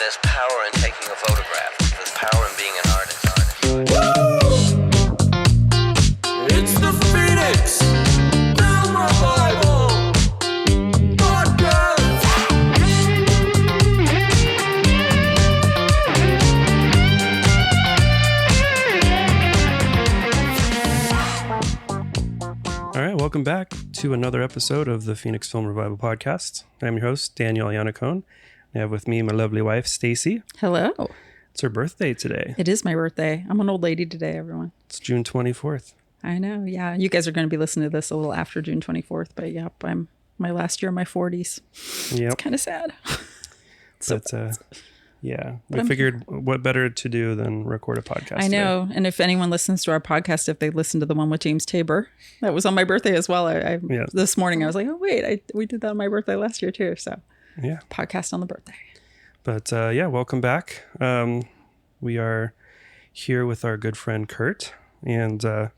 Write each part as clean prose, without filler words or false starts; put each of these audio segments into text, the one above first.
there's power in taking a photograph. There's power in being an artist. It's the Phoenix Film Revival Podcast. All right, welcome back to another episode of the Phoenix Film Revival Podcast. I'm your host, Daniel Yannicone. I have with me my lovely wife, Stacy. Hello. It's her birthday today. It is my birthday. I'm an old lady today, everyone. It's June 24th. I know. Yeah. You guys are going to be listening to this a little after June 24th, but yep, I'm my last year in my 40s. Yep. It's kind of sad. We figured what better to do than record a podcast I know. today. And if anyone listens to our podcast, if they listen to the one with James Tabor, that was on my birthday as well. This morning I was like, oh, wait, we did that on my birthday last year too. So yeah, podcast on the birthday. But welcome back. We are here with our good friend Kurt, and I'll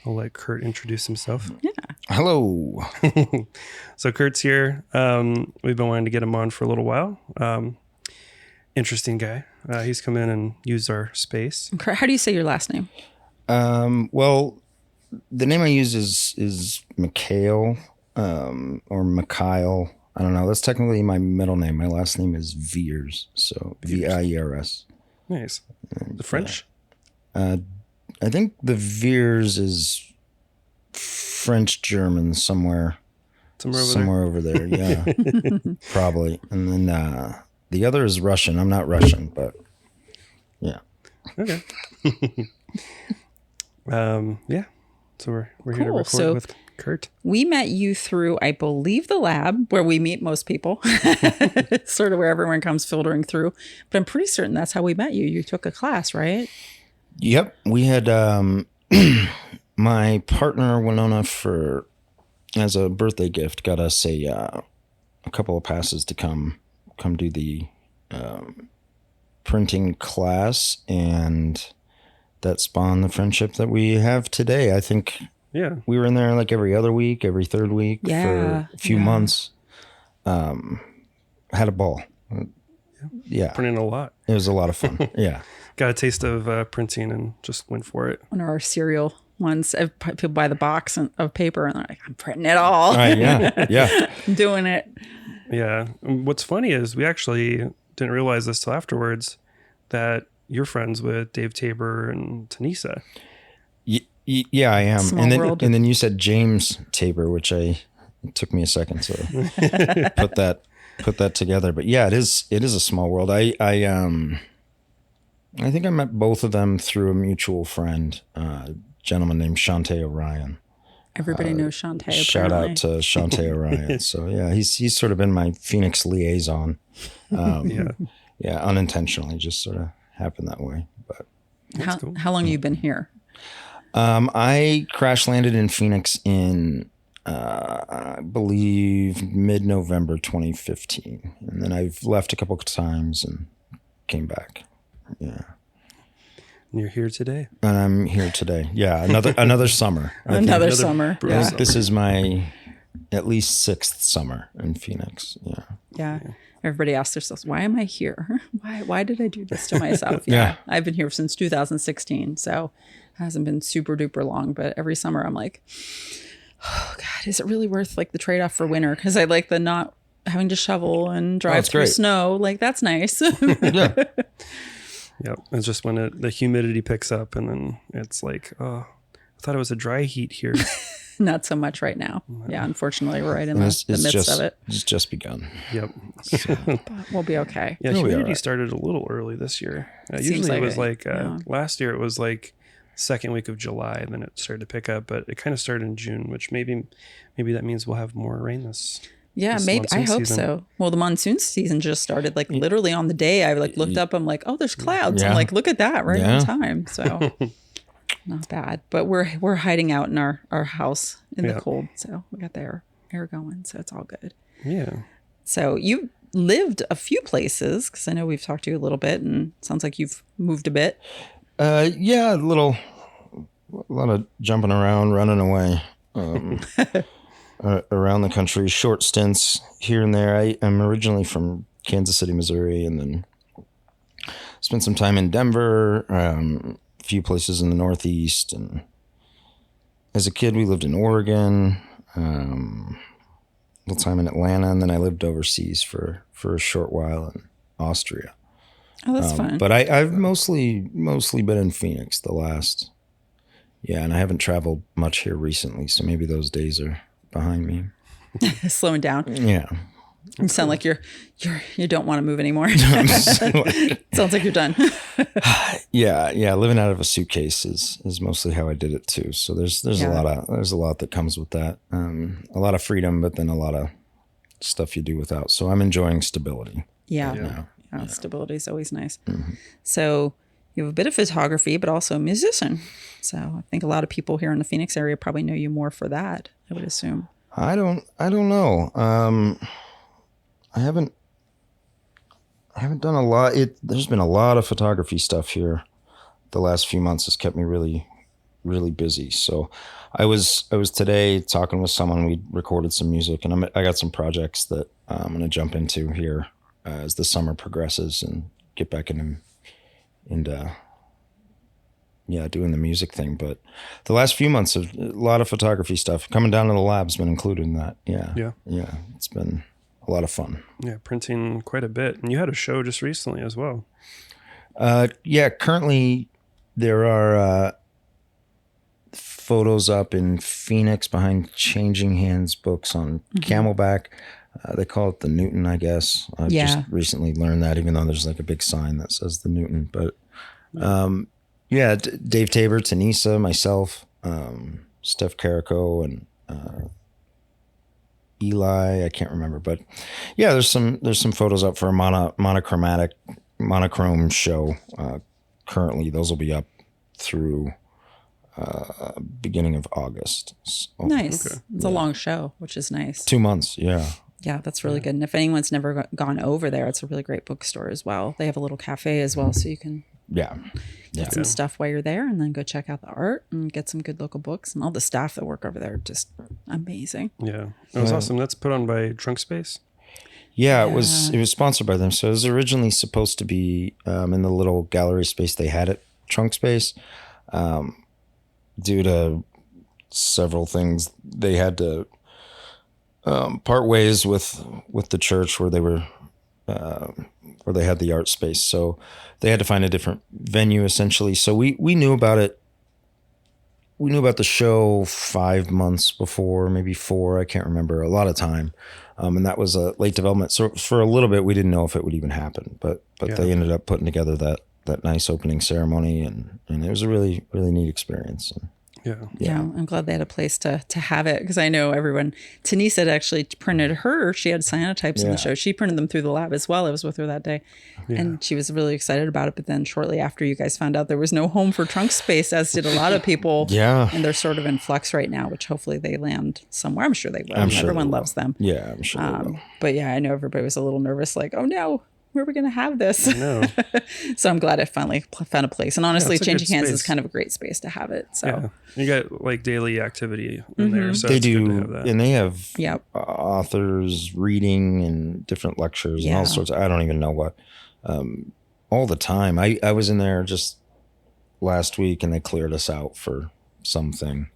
let Kurt introduce himself. Yeah. Hello. So Kurt's here. We've been wanting to get him on for a little while. Interesting guy. He's come in and used our space. How do you say your last name? Well, the name I use is Mikhail, or Mikhail. I don't know. That's technically my middle name. My last name is Viers. So Viers. Nice. The French? I think the Viers is French German somewhere over there. Yeah, probably. And then the other is Russian. I'm not Russian, but yeah. Okay. So we're here to record with Kurt. We met you through, I believe, the lab where we meet most people. Sort of where everyone comes filtering through. But I'm pretty certain that's how we met you. You took a class, right? Yep. We had my partner Winona as a birthday gift got us a couple of passes to come do the printing class, and that spawned the friendship that we have today. I think we were in there like every other week, every third week for a few months. Had a ball. Yeah. Printing a lot. It was a lot of fun. Yeah. Got a taste of printing and just went for it. One of our cereal ones. People buy the box of paper and they're like, I'm printing it all. Yeah. I'm doing it. Yeah. What's funny is we actually didn't realize this till afterwards that you're friends with Dave Tabor and Tanisa. Yeah, I am. Small world. And then you said James Tabor, which it took me a second to put that together. But yeah, it is a small world. I think I met both of them through a mutual friend, a gentleman named Shantae Orion. Everybody knows Shantae. Shout out to Shantae Orion. So yeah, he's sort of been my Phoenix liaison. Yeah, unintentionally, just sort of happened that way. But how long have you been here? I crash landed in Phoenix in I believe mid-November 2015, and then I've left a couple of times and came back. Yeah. And you're here today. And I'm here today. Yeah, another summer. Another summer. Yeah. This is my at least sixth summer in Phoenix. Yeah. Everybody asks themselves, why am I here? Why did I do this to myself? Yeah. I've been here since 2016, so it hasn't been super duper long, but every summer I'm like, oh God, is it really worth like the trade-off for winter? Because I like the not having to shovel and drive through snow. Like that's nice. Yeah. Yep. It's just when the humidity picks up and then it's like, oh, I thought it was a dry heat here. Not so much right now. Yeah, unfortunately, we're right in the midst of it. It's just begun. Yep. But we'll be okay. Yeah, humidity started a little early this year. Usually it was last year it was like second week of July, and then it started to pick up, but it kind of started in June, which maybe that means we'll have more rain this maybe. I hope so. Well, the monsoon season just started like literally on the day I looked up. I'm like, oh, there's clouds. I'm like, look at that on time. So not bad, but we're hiding out in our house in the cold. So we got the air going. So it's all good. Yeah. So you lived a few places, because I know we've talked to you a little bit, and it sounds like you've moved a bit. Yeah, a lot of jumping around, running away. around the country, short stints here and there. I'm originally from Kansas City, Missouri, and then spent some time in Denver, a few places in the Northeast, and as a kid we lived in Oregon, a little time in Atlanta, and then I lived overseas for a short while in Austria. Oh, that's fun. But I've mostly been in Phoenix and I haven't traveled much here recently, so maybe those days are behind me. Slowing down. Yeah. You sound like you don't want to move anymore. Sounds like you're done. Yeah. Living out of a suitcase is mostly how I did it too. So there's a lot that comes with that. A lot of freedom, but then a lot of stuff you do without. So I'm enjoying stability. Yeah. Stability is always nice. Mm-hmm. So you have a bit of photography, but also a musician. So I think a lot of people here in the Phoenix area probably know you more for that, I would assume. I don't know. I haven't done a lot. There's been a lot of photography stuff here. The last few months has kept me really, really busy. So I was today talking with someone. We recorded some music, and I got some projects that I'm going to jump into here as the summer progresses and get back into doing the music thing. But the last few months of a lot of photography stuff coming down to the lab's been included in that. Yeah. It's been a lot of fun. Yeah, printing quite a bit. And you had a show just recently as well. Currently there are photos up in Phoenix behind Changing Hands Books on Camelback. They call it the Newton, I guess. I just recently learned that, even though there's like a big sign that says the Newton. But Dave Tabor, Tanisa, myself, Steph Carrico, and Eli, I can't remember, but yeah, there's some photos up for a monochrome show. Currently, those will be up through beginning of August. So, nice. Okay. It's a long show, which is nice. 2 months, yeah. Yeah, that's really good. And if anyone's never gone over there, it's a really great bookstore as well. They have a little cafe as well, so you can get some stuff while you're there, and then go check out the art and get some good local books. And all the staff that work over there are just amazing. Yeah, it was awesome. That's put on by Trunk Space. Yeah, it was sponsored by them. So it was originally supposed to be in the little gallery space they had at Trunk Space. Due to several things, they had to part ways with the church where they were where they had the art space. So they had to find a different venue essentially. So we knew about it. We knew about the show 5 months before, maybe 4, I can't remember, a lot of time. And that was a late development. So for a little bit, we didn't know if it would even happen, but they ended up putting together that nice opening ceremony, and it was a really, really neat experience. Yeah, I'm glad they had a place to have it, because I know everyone. Tanisa had actually printed she had cyanotypes in the show. She printed them through the lab as well. I was with her that day, and she was really excited about it. But then shortly after, you guys found out there was no home for Trunk Space, as did a lot of people. And they're sort of in flux right now, which hopefully they land somewhere. I'm sure they will. Everyone loves them. Yeah, I'm sure they will. But yeah, I know everybody was a little nervous, like, oh no, where are we going to have this? I know. So I'm glad I finally found a place. And honestly, Changing Hands is kind of a great space to have it. So you got like daily activity in there. So they it's do, good to have that. and they have authors reading and different lectures and all sorts of, I don't even know what, all the time. I was in there just last week, and they cleared us out for something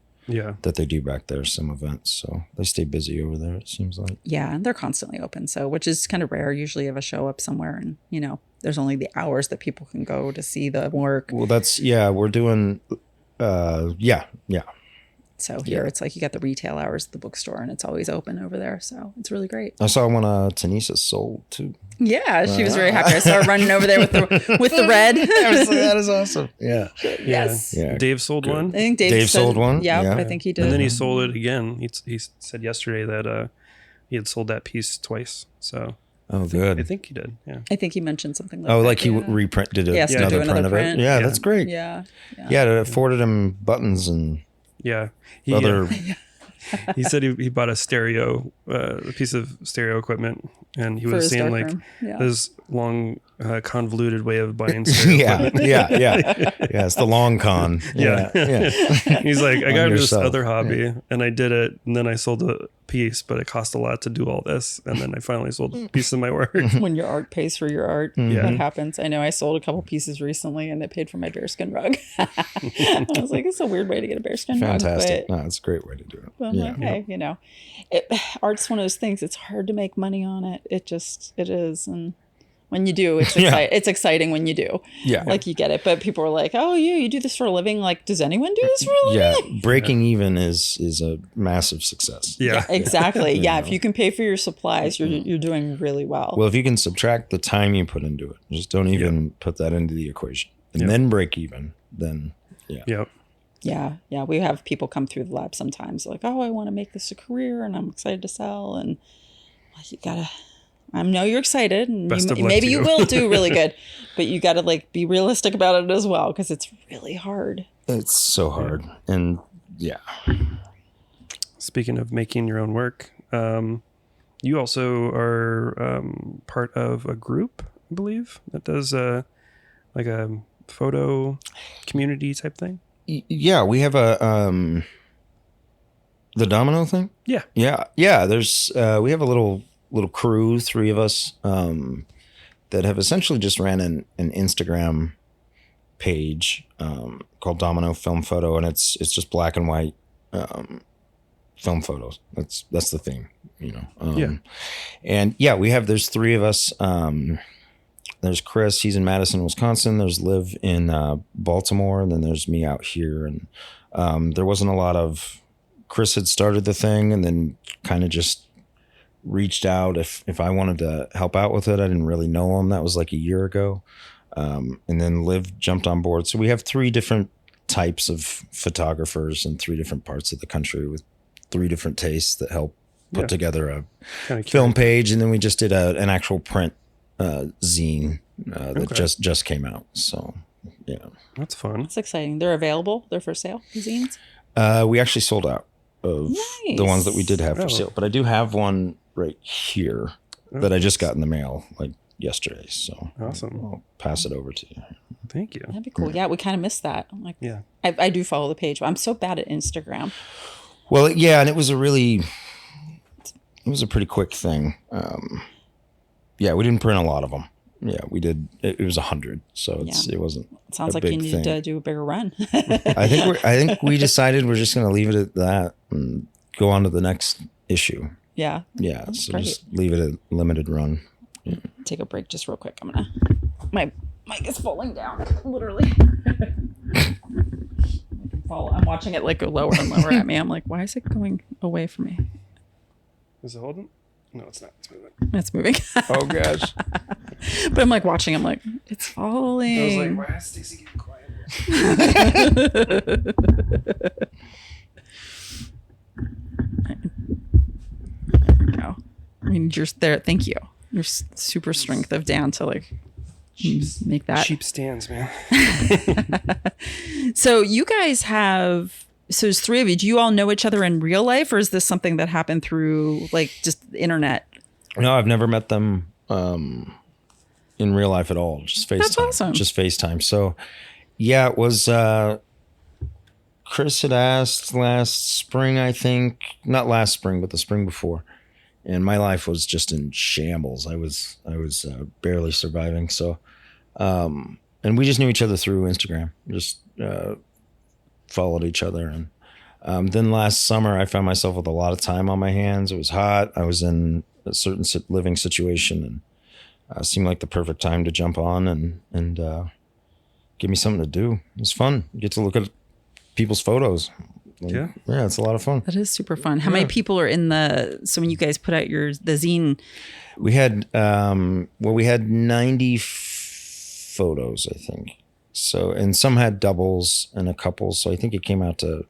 that they do back there, some events. So they stay busy over there, it seems like. Yeah, and they're constantly open, so which is kind of rare. Usually you have a show up somewhere, and there's only the hours that people can go to see the work. Well, that's we're doing So here it's like you got the retail hours at the bookstore, and it's always open over there. So it's really great. I saw one Tanisa sold too. Yeah, she was very happy. I saw her running over there with the red. I was like, that is awesome. Yeah. Yes. Yeah. Dave sold one. I think Dave sold one. Yeah, I think he did. And then he sold it again. He said yesterday that he had sold that piece twice. So. Oh, good. I think he did. Yeah. I think he mentioned something like that. Oh, like he reprinted another print of it. Yeah, that's great. Yeah. Yeah, it afforded him buttons and he said he bought a stereo, a piece of stereo equipment, and he was seeing like this long convoluted way of buying certain yeah. equipment. Yeah. It's the long con. Yeah. He's like, I got into this yourself. other hobby and I did it, and then I sold a piece, but it cost a lot to do all this, and then I finally sold a piece of my work. When your art pays for your art, that happens. I know I sold a couple pieces recently, and it paid for my bearskin rug. I was like, it's a weird way to get a bearskin rug. Fantastic. But No, it's a great way to do it. I'm like, hey, you know, art's one of those things. It's hard to make money on it. It is, and when you do, it's it's exciting when you do. Yeah. Like you get it. But people are like, oh, you do this for a living. Like, does anyone do this for a living? Yeah. Breaking even is a massive success. Yeah. Exactly. Yeah. If you can pay for your supplies, you're doing really well. Well, if you can subtract the time you put into it, just don't even put that into the equation, and then break even, then Yep. Yeah. We have people come through the lab sometimes like, oh, I want to make this a career and I'm excited to sell. And you gotta, I know you're excited and maybe you will do really good, but you gotta like be realistic about it as well, because it's really hard. It's so hard. And Speaking of making your own work, you also are part of a group, I believe, that does like a photo community type thing. Yeah, we have a the Domino thing. Yeah. There's we have a little crew, 3 of us, that have essentially just ran an Instagram page called Domino Film Photo, and it's just black and white film photos. That's the theme, you know. And there's 3 of us. There's Chris, he's in Madison, Wisconsin. There's Liv in Baltimore, and then there's me out here. And there wasn't a lot of. Chris had started the thing, and then kind of just reached out if I wanted to help out with it. I didn't really know him. That was like a year ago. And then Liv jumped on board. So we have 3 different types of photographers in 3 different parts of the country with 3 different tastes that help put together a film page. And then we just did an actual print zine that just came out. So that's fun. It's exciting. They're available. They're for sale, the zines. We actually sold out of the ones that we did have for sale, but I do have one right here that I just got in the mail like yesterday. So awesome. I'll pass it over to you. Thank you. That'd be cool. Yeah, we kind of missed that. Like, I do follow the page, but I'm so bad at Instagram. Well, and it was a pretty quick thing. We didn't print a lot of them. Yeah, we did. It was 100, so it wasn't. It sounds like you need to do a bigger run. I think we decided we're just going to leave it at that and go on to the next issue. Yeah. So great. Just leave it at limited run. Yeah. Take a break just real quick. My mic is falling down, literally. I'm watching it like go lower and lower at me. I'm like, why is it going away from me? Is it holding? No, it's not. It's moving. It's moving. Oh gosh. But I'm like watching. I'm like, it's falling. I was like, why is Stacey getting quiet? There we go. I mean, you're there. Thank you. Your super strength of Dan to like make that. Cheap stands, man. So you guys have. So there's 3 of you. Do you all know each other in real life, or is this something that happened through like just the internet? No, I've never met them in real life at all. Just FaceTime. That's awesome. Just FaceTime. So it was Chris had asked last spring, I think. Not last spring, but the spring before. And my life was just in shambles. I was barely surviving. So and we just knew each other through Instagram. Just followed each other, and then last summer I found myself with a lot of time on my hands. It was hot. I was in a certain living situation, and seemed like the perfect time to jump on and give me something to do. It was fun. You get to look at people's photos. Yeah, it's a lot of fun. That is super fun. How many people are in so when you guys put out the zine? We had 90 photos, I think. So, and some had doubles and a couple. So I think it came out to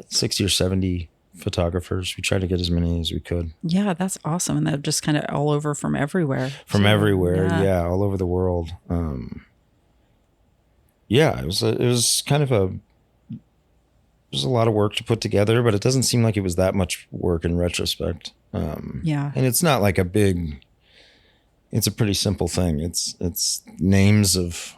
60 or 70 photographers. We tried to get as many as we could. Yeah, that's awesome. And they're just kind of all over from everywhere. Yeah, all over the world. It was kind of there's a lot of work to put together, but it doesn't seem like it was that much work in retrospect. And it's not like a big it's a pretty simple thing. It's names of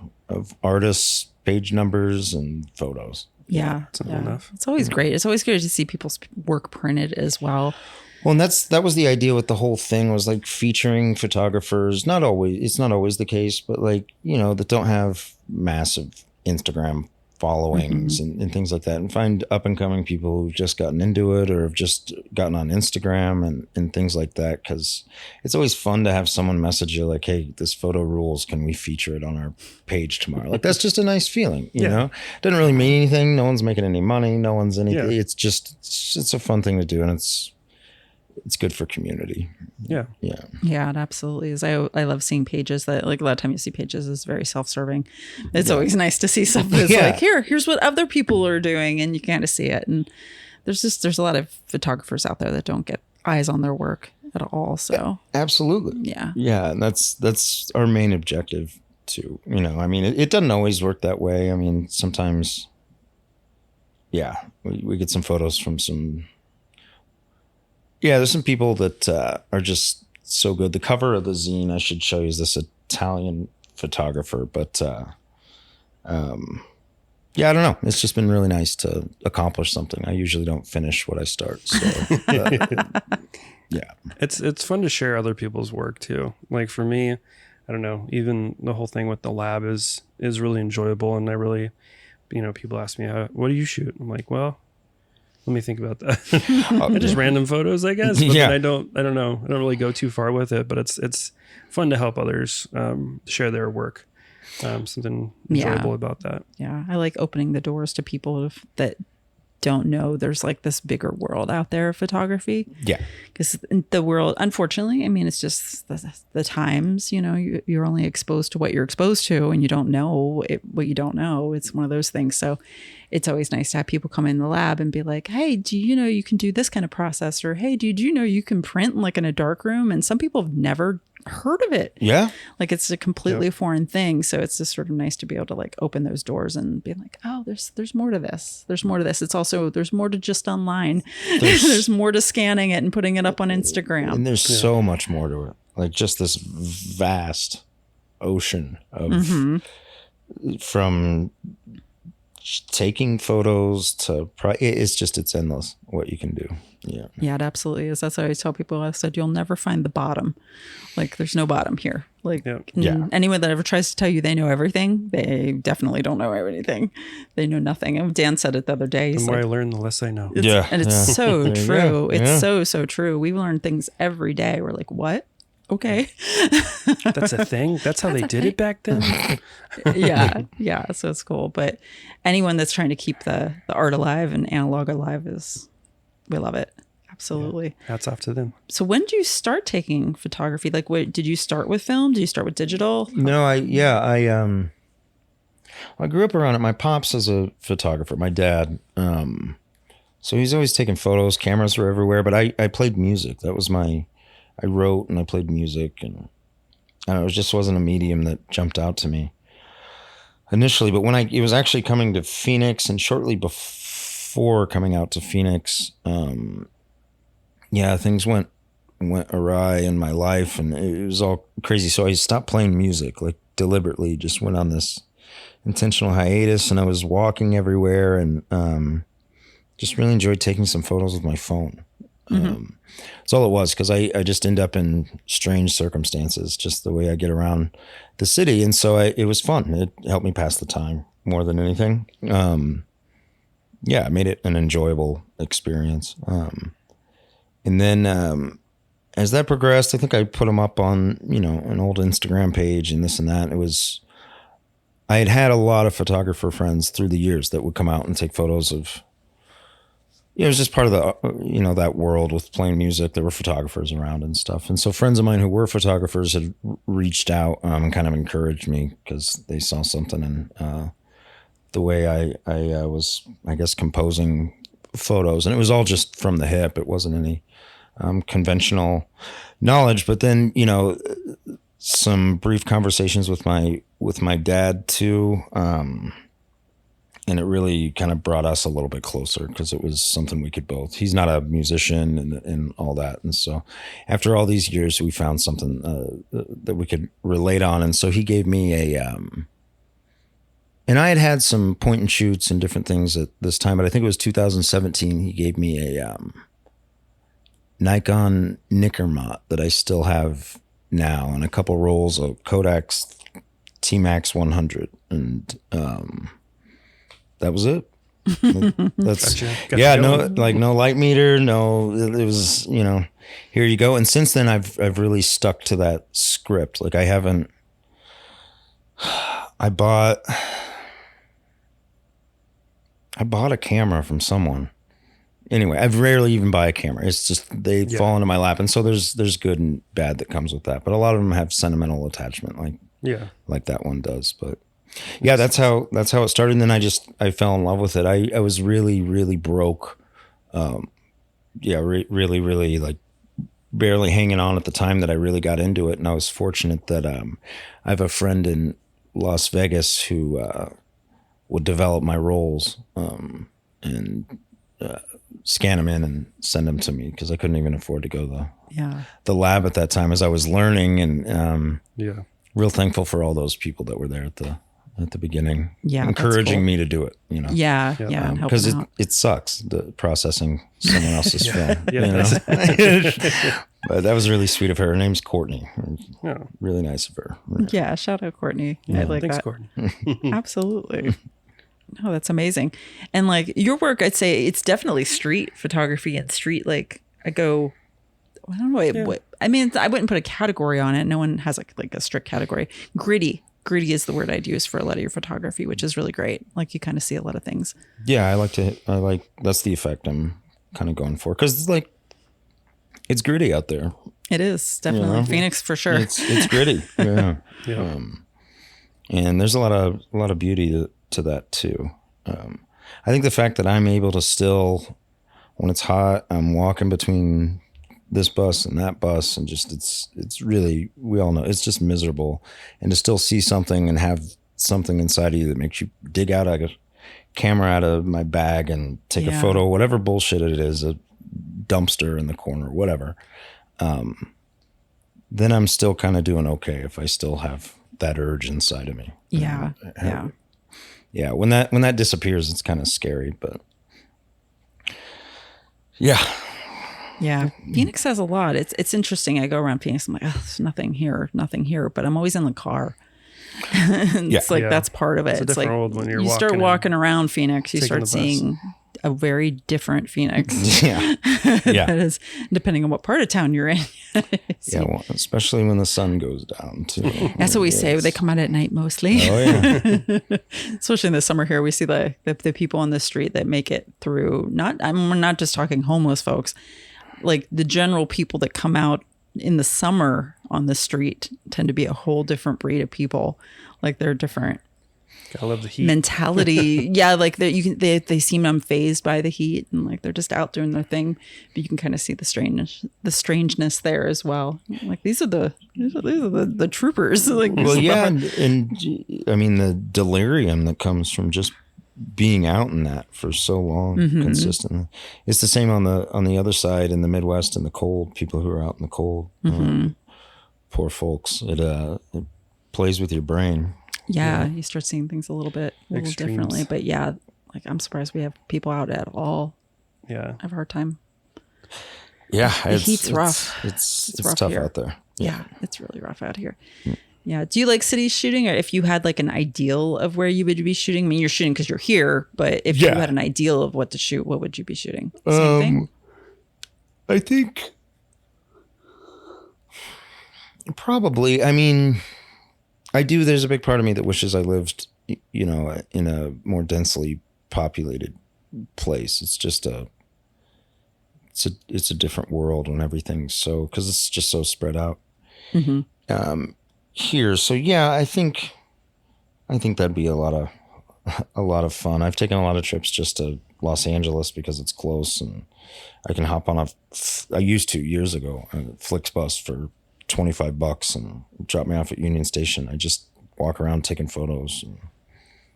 artists, page numbers, and photos. Yeah. Simple enough. It's always great. It's always good to see people's work printed as well. Well, and that was the idea with the whole thing, was like featuring photographers. It's not always the case, but like, that don't have massive Instagram followings and things like that, and find up and coming people who've just gotten into it or have just gotten on Instagram and things like that. Cause it's always fun to have someone message you like, hey, this photo rules. Can we feature it on our page tomorrow? Like, that's just a nice feeling, you know? Doesn't really mean anything. No one's making any money. No one's anything. Yeah. It's a fun thing to do. And it's good for community. Yeah. It absolutely is. I love seeing pages that, like, a lot of time you see pages is very self-serving. It's always nice to see something that's like, here's what other people are doing, and you kind of see it. And there's a lot of photographers out there that don't get eyes on their work at all. So absolutely. Yeah. And that's our main objective too. I mean, it doesn't always work that way. I mean, sometimes, we get some photos from some. Yeah, there's some people that are just so good. The cover of the zine I should show you is this Italian photographer, but I don't know. It's just been really nice to accomplish something. I usually don't finish what I start. So it's fun to share other people's work too. Like for me, I don't know. Even the whole thing with the lab is really enjoyable, and I really, people ask me, what do you shoot? I'm like, well, let me think about that. Just random photos, I guess. But then I don't know. I don't really go too far with it, but it's fun to help others share their work. Something enjoyable about that. Yeah. I like opening the doors to people that don't know there's like this bigger world out there of photography. Yeah. Because the world, unfortunately, I mean, it's just the times, you're only exposed to what you're exposed to, and you don't know what you don't know. It's one of those things. So it's always nice to have people come in the lab and be like, hey, do you know you can do this kind of process? Or, hey, do you know you can print like in a dark room? And some people have never heard of it. Yeah. Like it's a completely foreign thing. So it's just sort of nice to be able to like open those doors and be like, oh, there's more to this. There's more to this. It's also, there's more to just online. There's more to scanning it and putting it up on Instagram. And there's so much more to it. Like just this vast ocean of from taking photos to it's endless what you can do. Yeah, it absolutely is. That's what I always tell people. I said, you'll never find the bottom. Like there's no bottom here. Like anyone that ever tries to tell you they know everything, they definitely don't know everything. They know nothing. And Dan said it the other day. The more I learn, the less I know. And it's so true. It's so true. We learn things every day. We're like, what? Okay. That's a thing. That's how they did it back then. Yeah. So it's cool. But anyone that's trying to keep the art alive and analog alive we love it. Absolutely. Yeah. Hats off to them. So when did you start taking photography? Like, did you start with film? Did you start with digital? No, I grew up around it. My pops is a photographer. My dad. So he's always taking photos. Cameras were everywhere. But I played music. That was I wrote and I played music, and I don't know, it just wasn't a medium that jumped out to me initially. But when it was actually coming to Phoenix, and shortly before coming out to Phoenix, things went awry in my life, and it was all crazy. So I stopped playing music, like deliberately, just went on this intentional hiatus, and I was walking everywhere, and just really enjoyed taking some photos with my phone. That's all it was, because I just end up in strange circumstances, just the way I get around the city. And so it was fun. It helped me pass the time more than anything. It made it an enjoyable experience. And then as that progressed, I think I put them up on, an old Instagram page and this and that. I had a lot of photographer friends through the years that would come out and take photos of, it was just part of the, that world with playing music. There were photographers around and stuff. And so friends of mine who were photographers had reached out and kind of encouraged me, because they saw something in the way I was, I guess, composing photos. And it was all just from the hip. It wasn't any conventional knowledge. But then, some brief conversations with my dad too. And it really kind of brought us a little bit closer because it was something we could both. He's not a musician and all that. And so after all these years, we found something that we could relate on. And so he gave me and I had some point and shoots and different things at this time, but I think it was 2017. He gave me a Nikon Nickermont that I still have now, and a couple rolls of Kodak's T-Max 100. And that was it. That's Gotcha. No light meter, no. It was, here you go. And since then, I've really stuck to that script. Like I haven't. I bought a camera from someone. Anyway, I rarely even buy a camera. It's just they fall into my lap, and so there's good and bad that comes with that. But a lot of them have sentimental attachment, like that one does. But yeah, that's how it started. And then I fell in love with it. I was really, really broke. Really, really like barely hanging on at the time that I really got into it. And I was fortunate that I have a friend in Las Vegas who would develop my rolls and scan them in and send them to me because I couldn't even afford to go to the lab at that time as I was learning. And real thankful for all those people that were there at the beginning, encouraging me to do it, because it sucks processing someone else's film, But that was really sweet of her. Her name's Courtney. Really nice of her. Yeah, shout out Courtney. I like Thanks, that. Courtney. Absolutely. No, that's amazing. And like your work, I'd say it's definitely street photography and street. Like I don't know. I mean, I wouldn't put a category on it. No one has like a strict category. Gritty is the word I'd use for a lot of your photography, which is really great. Like you kind of see a lot of things. Yeah, that's the effect I'm kind of going for. Cause it's gritty out there. It is definitely Phoenix for sure. It's gritty. Yeah. Yeah. And there's a lot of beauty to that too. I think the fact that I'm able to still, when it's hot, I'm walking between this bus and that bus, and just it's really, we all know it's just miserable, and to still see something and have something inside of you that makes you dig out a camera out of my bag and take a photo, whatever bullshit it is, a dumpster in the corner, whatever. Then I'm still kind of doing okay if I still have that urge inside of me. Yeah. Yeah. When that disappears, it's kind of scary, but yeah. Yeah. Phoenix has a lot. It's interesting. I go around Phoenix. I'm like, there's nothing here, but I'm always in the car. It's like, that's part of it. It's like world when you start walking around Phoenix, you start seeing a very different Phoenix. Yeah. That is, depending on what part of town you're in. Well, especially when the sun goes down too. That's what we say. They come out at night mostly. Oh yeah. Especially in the summer here, we see the people on the street that make it through. We're not just talking homeless folks. Like the general people that come out in the summer on the street tend to be a whole different breed of people. Like they're different. I love the heat mentality. Yeah, like they seem unfazed by the heat, and like they're just out doing their thing. But you can kind of see the strangeness there as well. Like these are the troopers. Like, well, yeah, and I mean the delirium that comes from just being out in that for so long consistently. It's the same on the other side in the Midwest in the cold. People who are out in the cold, poor folks. It plays with your brain. Yeah, you start seeing things a little differently. But yeah, like I'm surprised we have people out at all. Yeah, I have a hard time. Yeah, the heat's rough. It's rough tough here. out there. Yeah, it's really rough out here. Yeah. Do you like city shooting, or if you had like an ideal of where you would be shooting? I mean, you're shooting because you're here, but if you had an ideal of what to shoot, what would you be shooting? Same thing. I think probably. I mean, I do. There's a big part of me that wishes I lived, in a more densely populated place. It's just it's a different world when everything's because it's just so spread out here. So yeah, I think that'd be a lot of fun. I've taken a lot of trips just to Los Angeles because it's close, and I can hop on I used to years ago a Flixbus for $25 and drop me off at Union Station. I just walk around taking photos. And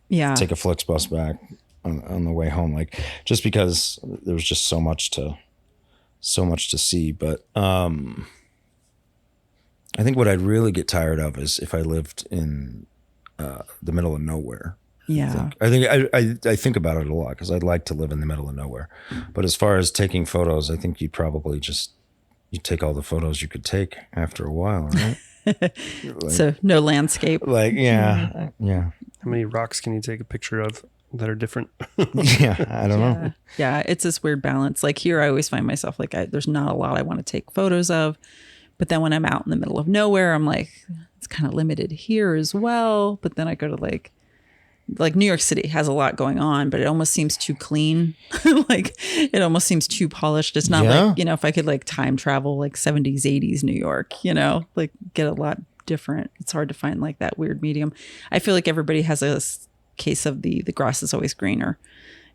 take a Flixbus back on the way home, like just because there was just so much to see. But I think what I'd really get tired of is if I lived in the middle of nowhere. Yeah. I think about it a lot because I'd like to live in the middle of nowhere. But as far as taking photos, I think you'd probably you take all the photos you could take after a while, right? So no landscape. Like, yeah. How many rocks can you take a picture of that are different? Yeah, I don't know. Yeah, it's this weird balance. Like here, I always find myself like, there's not a lot I want to take photos of. But then when I'm out in the middle of nowhere, I'm like, it's kind of limited here as well. But then I go to like New York City has a lot going on, but it almost seems too clean. Like it almost seems too polished. It's not like, if I could like time travel like 70s, 80s New York, like get a lot different. It's hard to find like that weird medium. I feel like everybody has a case of the grass is always greener,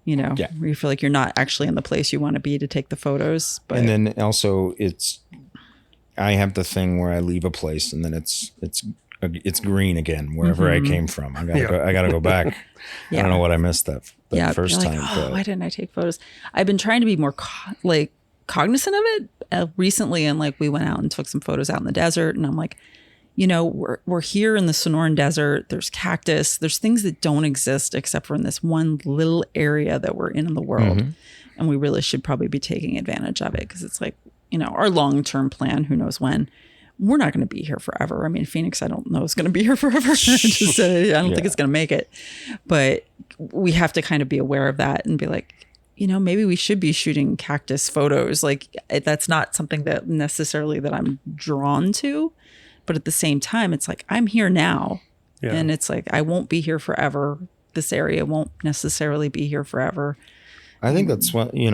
where you feel like you're not actually in the place you want to be to take the photos. But and then also I have the thing where I leave a place and then it's green again wherever I came from. I gotta go back. I don't know what I missed that first time. Why didn't I take photos? I've been trying to be more cognizant of it recently, and like we went out and took some photos out in the desert, and I'm like, we're here in the Sonoran Desert. There's cactus. There's things that don't exist except for in this one little area that we're in the world, and we really should probably be taking advantage of it because it's like our long-term plan. Who knows when? We're not going to be here forever. I mean, Phoenix, I don't know is going to be here forever. I don't think it's going to make it. But we have to kind of be aware of that and be like, maybe we should be shooting cactus photos. Like that's not something that necessarily that I'm drawn to. But at the same time, it's like, I'm here now. Yeah. And it's like, I won't be here forever. This area won't necessarily be here forever. I think that's what, one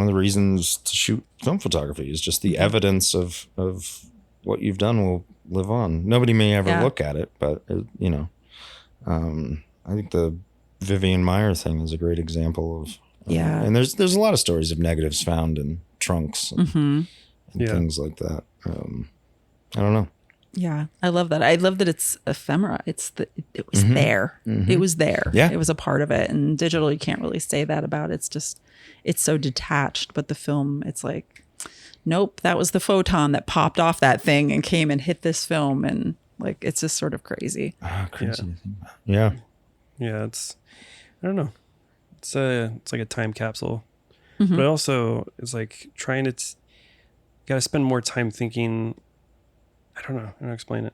of the reasons to shoot film photography is just the evidence of what you've done will live on. Nobody may ever look at it, but I think the Vivian Meyer thing is a great example of, and there's a lot of stories of negatives found in trunks and things like that. I don't know. Yeah, I love that. I love that it's ephemera. It was there. It was there. Yeah. It was a part of it. And digital, you can't really say that about. It's just, it's so detached. But the film, it's like, nope, that was the photon that popped off that thing and came and hit this film. And like, it's just sort of crazy. Crazy. Yeah. Yeah, I don't know. It's like a time capsule. But also, it's like trying to, got to spend more time thinking. I don't know how to explain it.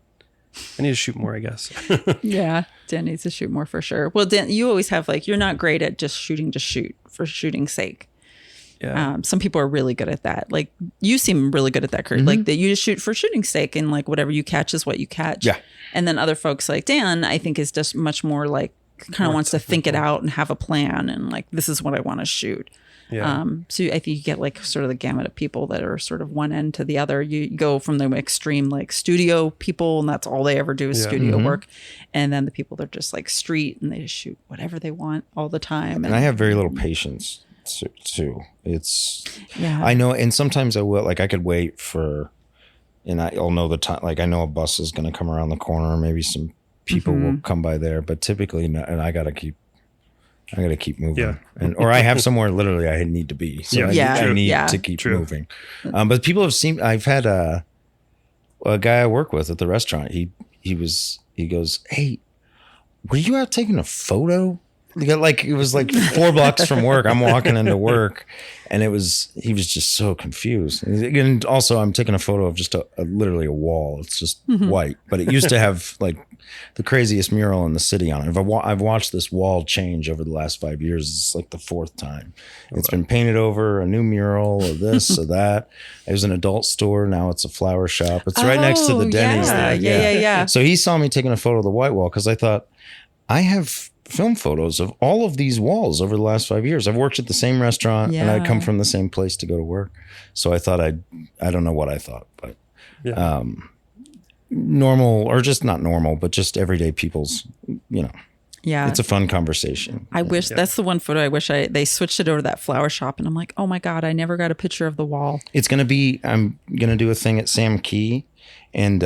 I need to shoot more, I guess. Yeah, Dan needs to shoot more for sure. Well, Dan, you always have like, you're not great at just shooting to shoot for shooting's sake. Yeah. Some people are really good at that. Like you seem really good at that, Kurt. Like that you just shoot for shooting's sake and like whatever you catch is what you catch. Yeah. And then other folks like Dan, I think is just much more like kind of wants to think it out and have a plan and like, this is what I want to shoot. Yeah. So I think you get like sort of the gamut of people that are sort of one end to the other. You go from the extreme like studio people and that's all they ever do is studio work. And then the people that are just like street and they just shoot whatever they want all the time. And I have very little patience too. I know. And sometimes I will, like I could wait and I'll know the time, like I know a bus is going to come around the corner. Maybe some people will come by there, but typically not, and I got to keep moving, or I have somewhere literally I need to be. So I need to keep moving. But people have seen. I've had a guy I work with at the restaurant. He goes, "Hey, were you out taking a photo?" Like it was like 4 blocks from work. I'm walking into work, and he was just so confused. And also, I'm taking a photo of just literally a wall. It's just white, but it used to have like the craziest mural in the city on it. I've watched this wall change over the last 5 years. It's like the 4th time. It's been painted over, a new mural, or this or that. It was an adult store. Now it's a flower shop. It's right next to the Denny's there. Yeah. So he saw me taking a photo of the white wall because I thought I have film photos of all of these walls over the last 5 years. I've worked at the same restaurant and I come from the same place to go to work. So I thought I don't know what I thought, but normal, or just not normal, but just everyday people's, it's a fun conversation. I wish that's the one photo. I wish they switched it over to that flower shop and I'm like, oh my God, I never got a picture of the wall. I'm going to do a thing at Sam Key And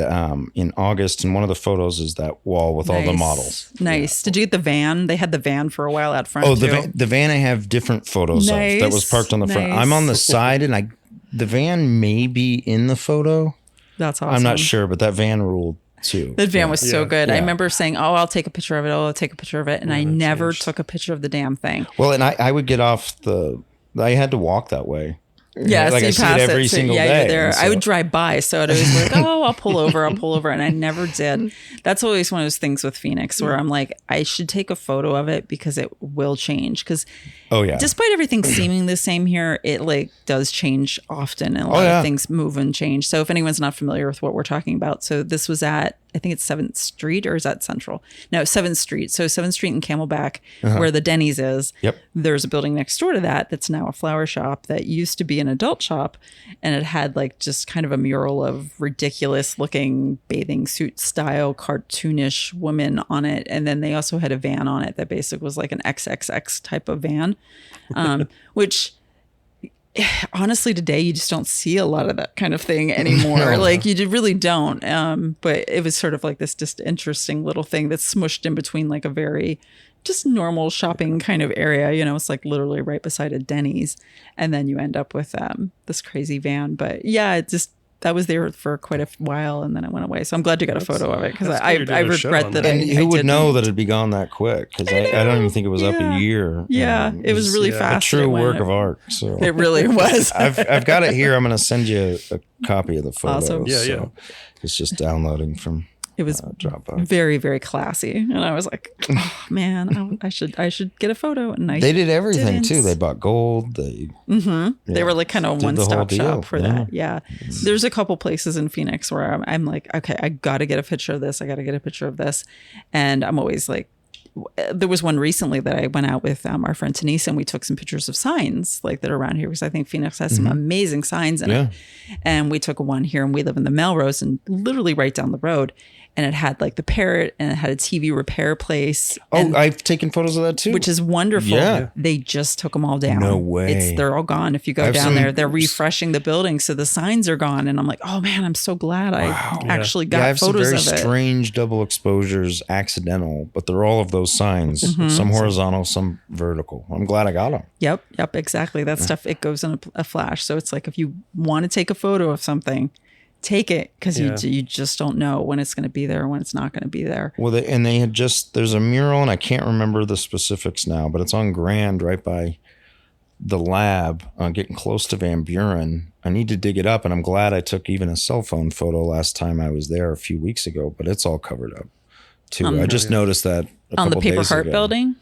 in August, and one of the photos is that wall with all the models. Nice. Did you get the van? They had the van for a while out front. Oh, the van I have different photos of that was parked on the front. I'm on the side, and the van may be in the photo. That's awesome. I'm not sure, but that van ruled too. The van was so good. I remember saying, "Oh, I'll take a picture of it. Oh, I'll take a picture of it," and I never took a picture of the damn thing. Well, and I would get off I had to walk that way. Yeah, like so I see it every single day. You're there. So. I would drive by, so I'd always be like, "Oh, I'll pull over," and I never did. That's always one of those things with Phoenix where I'm like, I should take a photo of it because it will change. Because despite everything seeming the same here, it like does change often, and a lot of things move and change. So if anyone's not familiar with what we're talking about, so this was at, I think it's 7th Street, or is that Central? No, 7th Street. So 7th Street in Camelback, where the Denny's is. Yep. There's a building next door to that's now a flower shop that used to be an adult shop. And it had like just kind of a mural of ridiculous looking bathing suit style cartoonish women on it. And then they also had a van on it that basically was like an XXX type of van, which... honestly, today you just don't see a lot of that kind of thing anymore. Like you really don't. But it was sort of like this just interesting little thing that's smushed in between like a very just normal shopping kind of area. You know, it's like literally right beside a Denny's, and then you end up with this crazy van. But yeah, it just that was there for quite a while, and then it went away. So I'm glad you got a photo of it, because I regret that. And who would know that it'd be gone that quick? Because I don't even think it was up a year. Yeah, it was really fast. A true work of art. So it really was. I've got it here. I'm going to send you a copy of the photo. Awesome. Yeah. It's just downloading from. It was Dropbox. Very, very classy, and I was like, "Oh man, I should get a photo." And they did everything too. They bought gold. They were like kind of a one-stop shop for that. Yeah, there's a couple places in Phoenix where I'm like, okay, I got to get a picture of this. I got to get a picture of this, and I'm always like. There was one recently that I went out with our friend Denise, and we took some pictures of signs like that are around here, because I think Phoenix has some amazing signs in it. And we took one here, and we live in the Melrose, and literally right down the road. And it had like the Parrot, and it had a TV repair place. Oh, I've taken photos of that too. Which is wonderful. Yeah. They just took them all down. No way. They're all gone. If you go down there, they're refreshing the building. So the signs are gone. And I'm like, oh man, I'm so glad I actually got photos of it. I have some very strange double exposures, accidental, but they're all of those signs. Some horizontal, some vertical. I'm glad I got them. Yep, exactly. That stuff, it goes in a flash. So it's like, if you want to take a photo of something, take it, because you just don't know when it's going to be there or when it's not going to be there. Well, they had there's a mural, and I can't remember the specifics now, but it's on Grand right by the lab, getting close to Van Buren. I need to dig it up, and I'm glad I took even a cell phone photo last time I was there a few weeks ago, but it's all covered up too. I just noticed that on the Paper Heart building,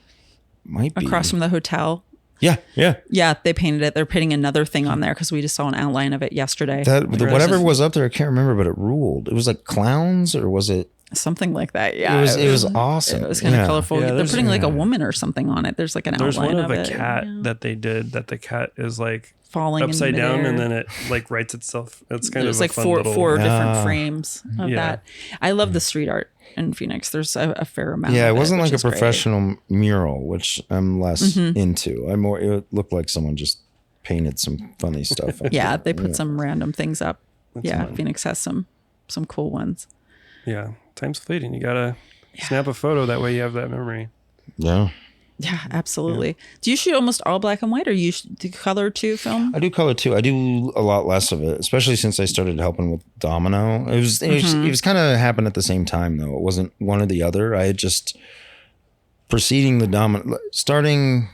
might be across from the hotel. Yeah. They painted it. They're painting another thing on there, because we just saw an outline of it yesterday. Whatever was up there, I can't remember, but it ruled. It was like clowns, or was it something like that? Yeah, it was awesome. It was kind of colorful. They're putting like a woman or something on it. There's like an outline of it. There's one of a cat that they did, that the cat is like falling upside down, and then it like writes itself. It's kind of like four different frames of that. I love the street art in Phoenix. There's a fair amount. Yeah, of it wasn't like a great. Professional mural, which I'm less into. It looked like someone just painted some funny stuff. Yeah, they put some random things up. That's fun. Phoenix has some cool ones. Yeah, time's fleeting. You gotta snap a photo, that way you have that memory. Yeah, absolutely. Yeah. Do you shoot almost all black and white, or you do color too, film? I do color too. I do a lot less of it, especially since I started helping with Domino. It was kind of happened at the same time, though. It wasn't one or the other. I had just preceding the Domino, starting,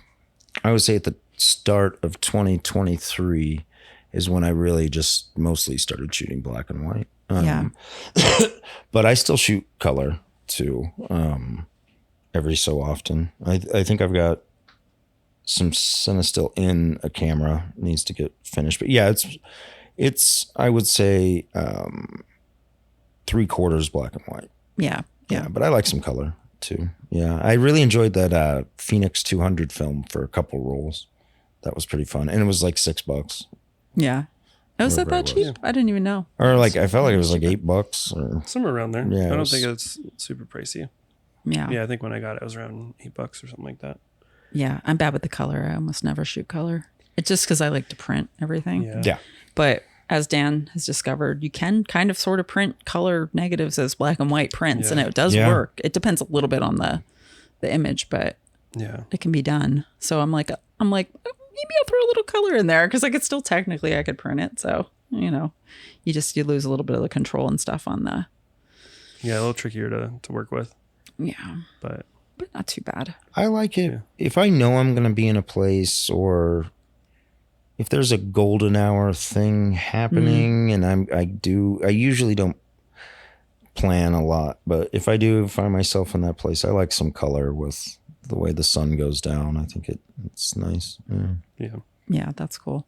I would say at the start of 2023 is when I really just mostly started shooting black and white. But I still shoot color too. Every so often. I think I've got some Cinestill in a camera, needs to get finished. But yeah, it's I would say 3/4 black and white. Yeah. But I like some color too. Yeah, I really enjoyed that Phoenix 200 film for a couple rolls. That was pretty fun, and it was like $6. Yeah. Was that cheap? Yeah. I didn't even know. Or like I felt like it was like $8 or somewhere around there. Yeah, I don't think it's super pricey. Yeah, I think when I got it, it was around $8 or something like that. Yeah, I'm bad with the color. I almost never shoot color. It's just because I like to print everything. Yeah. But as Dan has discovered, you can kind of sort of print color negatives as black and white prints, and it does work. It depends a little bit on the image, but it can be done. So I'm like, maybe I'll throw a little color in there because I could still technically I could print it. So you lose a little bit of the control and stuff on the. Yeah, a little trickier to work with. Yeah, but not too bad. I like it if I know I'm going to be in a place, or if there's a golden hour thing happening, and I usually don't plan a lot, but if I do find myself in that place, I like some color with the way the sun goes down. I think it's nice. Yeah, that's cool.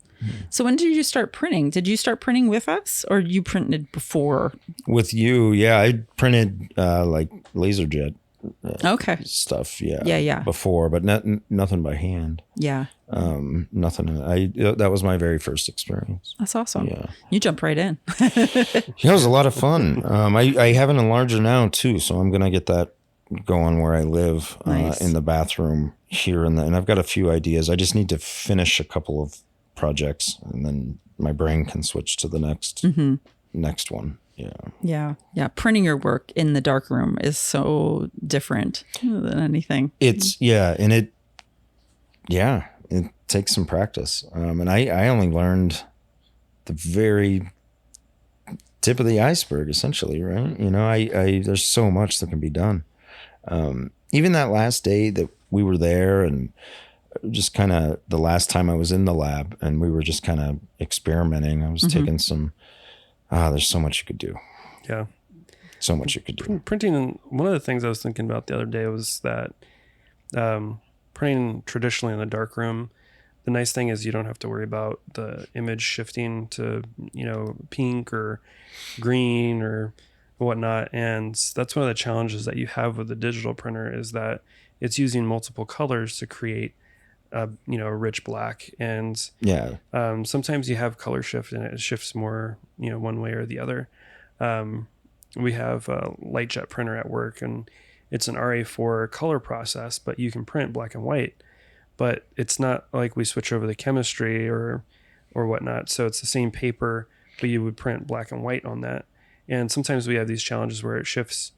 So when did you start printing? Did you start printing with us, or you printed before? With you, yeah. I printed like LaserJet stuff, before, but nothing by hand. Yeah. Nothing. That was my very first experience. That's awesome. Yeah. You jumped right in. It was a lot of fun. I have an enlarger now too, so I'm gonna get that going where I live. Nice. In the bathroom here, and I've got a few ideas. I just need to finish a couple of projects, and then my brain can switch to the next one. Yeah. Printing your work in the darkroom is so different than anything. It's and it takes some practice. And I only learned the very tip of the iceberg, essentially, right? I there's so much that can be done. Even that last day that we were there, and just kind of the last time I was in the lab, and we were just kind of experimenting. I was taking some. There's so much you could do. Yeah, so much you could do. Printing. One of the things I was thinking about the other day was that printing traditionally in the darkroom. The nice thing is you don't have to worry about the image shifting to pink or green or whatnot, and that's one of the challenges that you have with the digital printer is that it's using multiple colors to create a rich black, and sometimes you have color shift and it shifts more one way or the other. We have a light jet printer at work, and it's an RA4 color process, but you can print black and white, but it's not like we switch over the chemistry or whatnot, so it's the same paper, but you would print black and white on that. And sometimes we have these challenges where it shifts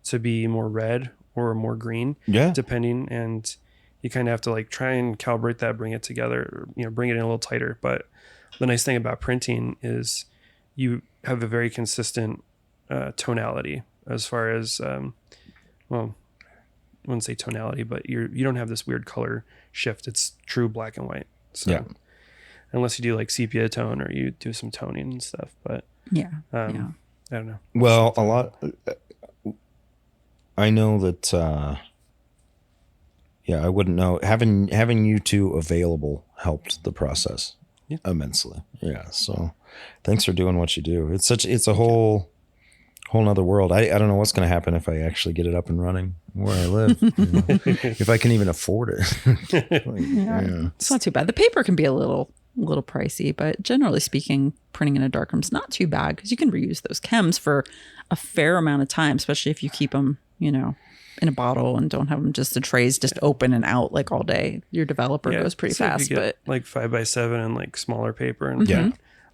to be more red or more green, depending, and you kind of have to try and calibrate that, bring it together, bring it in a little tighter. But the nice thing about printing is you have a very consistent tonality as far as, I wouldn't say tonality, but you don't have this weird color shift. It's true black and white. So unless you do sepia tone or you do some toning and stuff, but I don't know. Well, a lot. I know that. I wouldn't know. Having you two available helped the process immensely. Yeah. So, thanks for doing what you do. It's a whole nother world. I don't know what's going to happen if I actually get it up and running where I live. If I can even afford it. It's not too bad. The paper can be a little pricey, but generally speaking, printing in a darkroom is not too bad because you can reuse those chems for a fair amount of time, especially if you keep them, in a bottle and don't have them just the trays just open and out all day. Your developer goes pretty fast. If you get, 5x7 and smaller paper and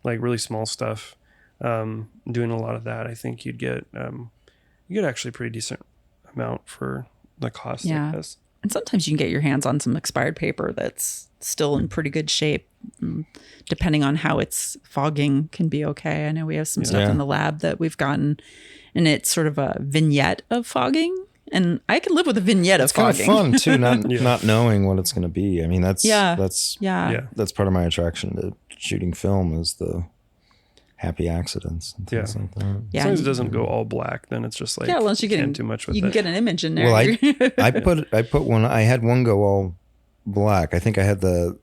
really small stuff. Doing a lot of that, I think you'd get actually a pretty decent amount for the cost of this. And sometimes you can get your hands on some expired paper that's still in pretty good shape. Depending on how it's fogging can be okay. I know we have some stuff in the lab that we've gotten, and it's sort of a vignette of fogging. And I can live with a vignette of fogging. It's kind of fun too, not knowing what it's going to be. I mean, that's part of my attraction to shooting film is the happy accidents and things like that. Yeah. As long as it doesn't go all black, then it's just unless you get too much with you can get an image in there. Well, I put one. I had one go all black. I think I had the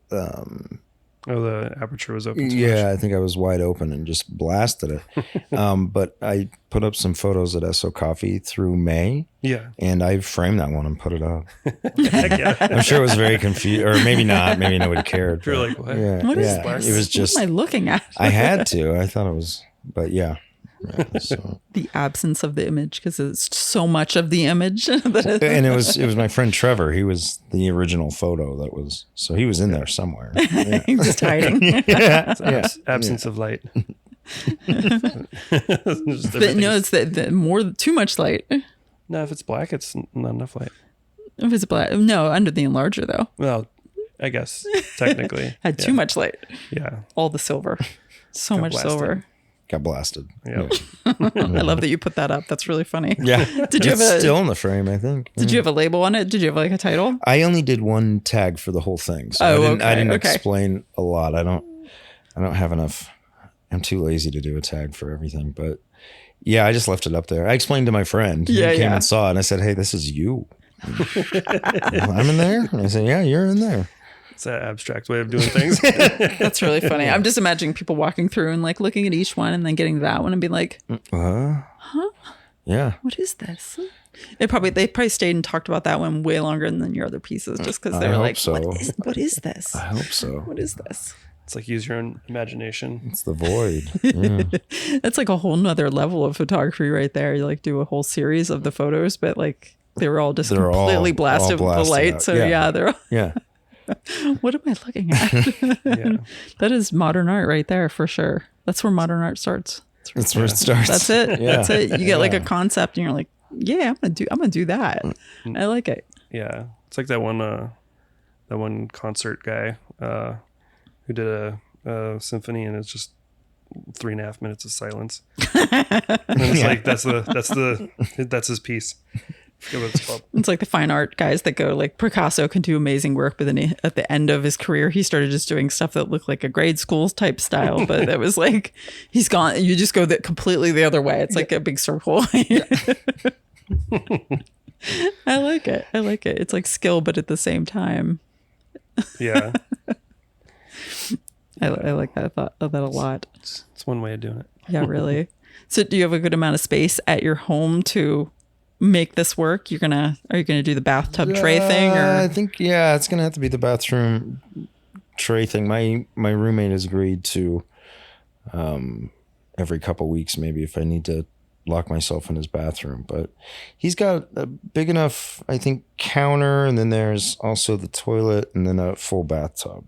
the aperture was open. I think I was wide open and just blasted it. But I put up some photos at SO Coffee through May. Yeah. And I framed that one and put it up. I'm sure it was very confused, or maybe not. Maybe nobody cared. You're like, what? Yeah. What is this? It was just. What am I looking at? I had to. I thought it was, but yeah. So. The absence of the image, because it's so much of the image. And it was my friend Trevor. He was the original photo so he was in there somewhere. He was just hiding. Absence of light. No, it's the too much light. No, if it's black, it's not enough light. If it's black, no, under the enlarger though. Well, I guess technically had too much light. Yeah, all the silver, so much blasted. silver. Got blasted. Yeah. I love that you put that up. That's really funny. Yeah. Did you have still in the frame, I think. Did you have a label on it? Did you have like a title? I only did one tag for the whole thing. So I didn't explain a lot. I don't have enough. I'm too lazy to do a tag for everything. But yeah, I just left it up there. I explained to my friend who came and saw it, and I said, hey, this is you. I'm in there? And I said, yeah, you're in there. It's an abstract way of doing things. That's really funny. I'm just imagining people walking through and like looking at each one and then getting to that one and being like, huh? Yeah. What is this? They probably stayed and talked about that one way longer than your other pieces just because they were like, so. what is this? I hope so. What is this? It's like use your own imagination. It's the void. Yeah. That's like a whole nother level of photography right there. You like do a whole series of the photos, but like they were all just completely blasted with the light. Out. So they're all... Yeah. What am I looking at? That is modern art right there for sure. That's where modern art starts. That's where it starts. That's it. Yeah. That's it. You get like a concept and you're like, yeah, I'm gonna do that. I like it. Yeah. It's like that one concert guy who did a symphony, and it's just 3.5 minutes of silence. And it's like that's his piece. I forget what it's called. It's like the fine art guys that go like Picasso can do amazing work, but then at the end of his career, he started just doing stuff that looked like a grade school type style. But it was like he's gone. You just go completely the other way. It's like a big circle. I like it. It's like skill, but at the same time. Yeah. I like that. I thought of that a lot. It's one way of doing it. Yeah, really. So do you have a good amount of space at your home to make this work? Are you gonna do the bathtub tray thing, or I think it's gonna have to be the bathroom tray thing. My roommate has agreed to every couple weeks, maybe, if I need to lock myself in his bathroom. But he's got a big enough, I think, counter, and then there's also the toilet and then a full bathtub.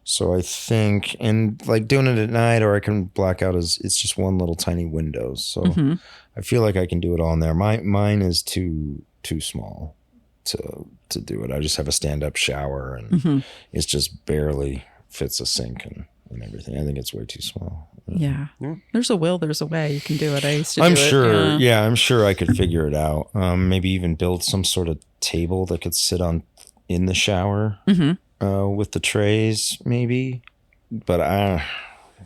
So I think, and like doing it at night, or I can black out it's just one little tiny window. So I feel like I can do it all in there. Mine is too small to do it. I just have a stand-up shower, and it just barely fits a sink and everything. I think it's way too small. Yeah. There's a will, there's a way. You can do it. I used to do I'm it. sure. Yeah, I'm sure I could figure it out. Maybe even build some sort of table that could sit on in the shower. With the trays, maybe, but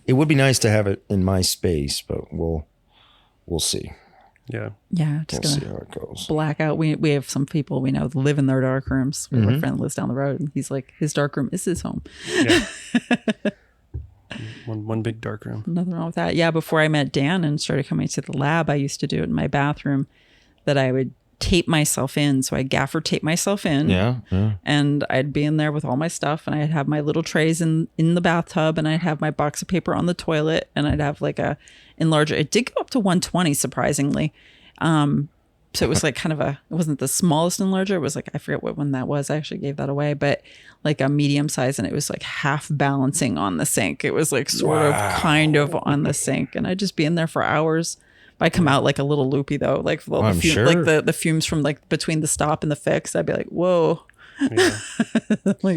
it would be nice to have it in my space. But we'll see. Yeah, just we'll gonna see how it goes. Black out. We have some people we know that live in their dark rooms. We have a friend that lives down the road, and he's like, his dark room is his home. Yeah. one big dark room. Nothing wrong with that. Yeah, before I met Dan and started coming to the lab, I used to do it in my bathroom. That I would tape myself in. So I gaffer tape myself in. Yeah. And I'd be in there with all my stuff, and I'd have my little trays in the bathtub, and I'd have my box of paper on the toilet, and I'd have like a enlarger. It did go up to 120, surprisingly. So it was like it wasn't the smallest enlarger. It was like, I forget what one that was. I actually gave that away, but like a medium size, and it was like half balancing on the sink. It was like sort of kind of on the sink, and I'd just be in there for hours. I come out like a little loopy though, like the fumes from like between the stop and the fix. I'd be like, whoa, like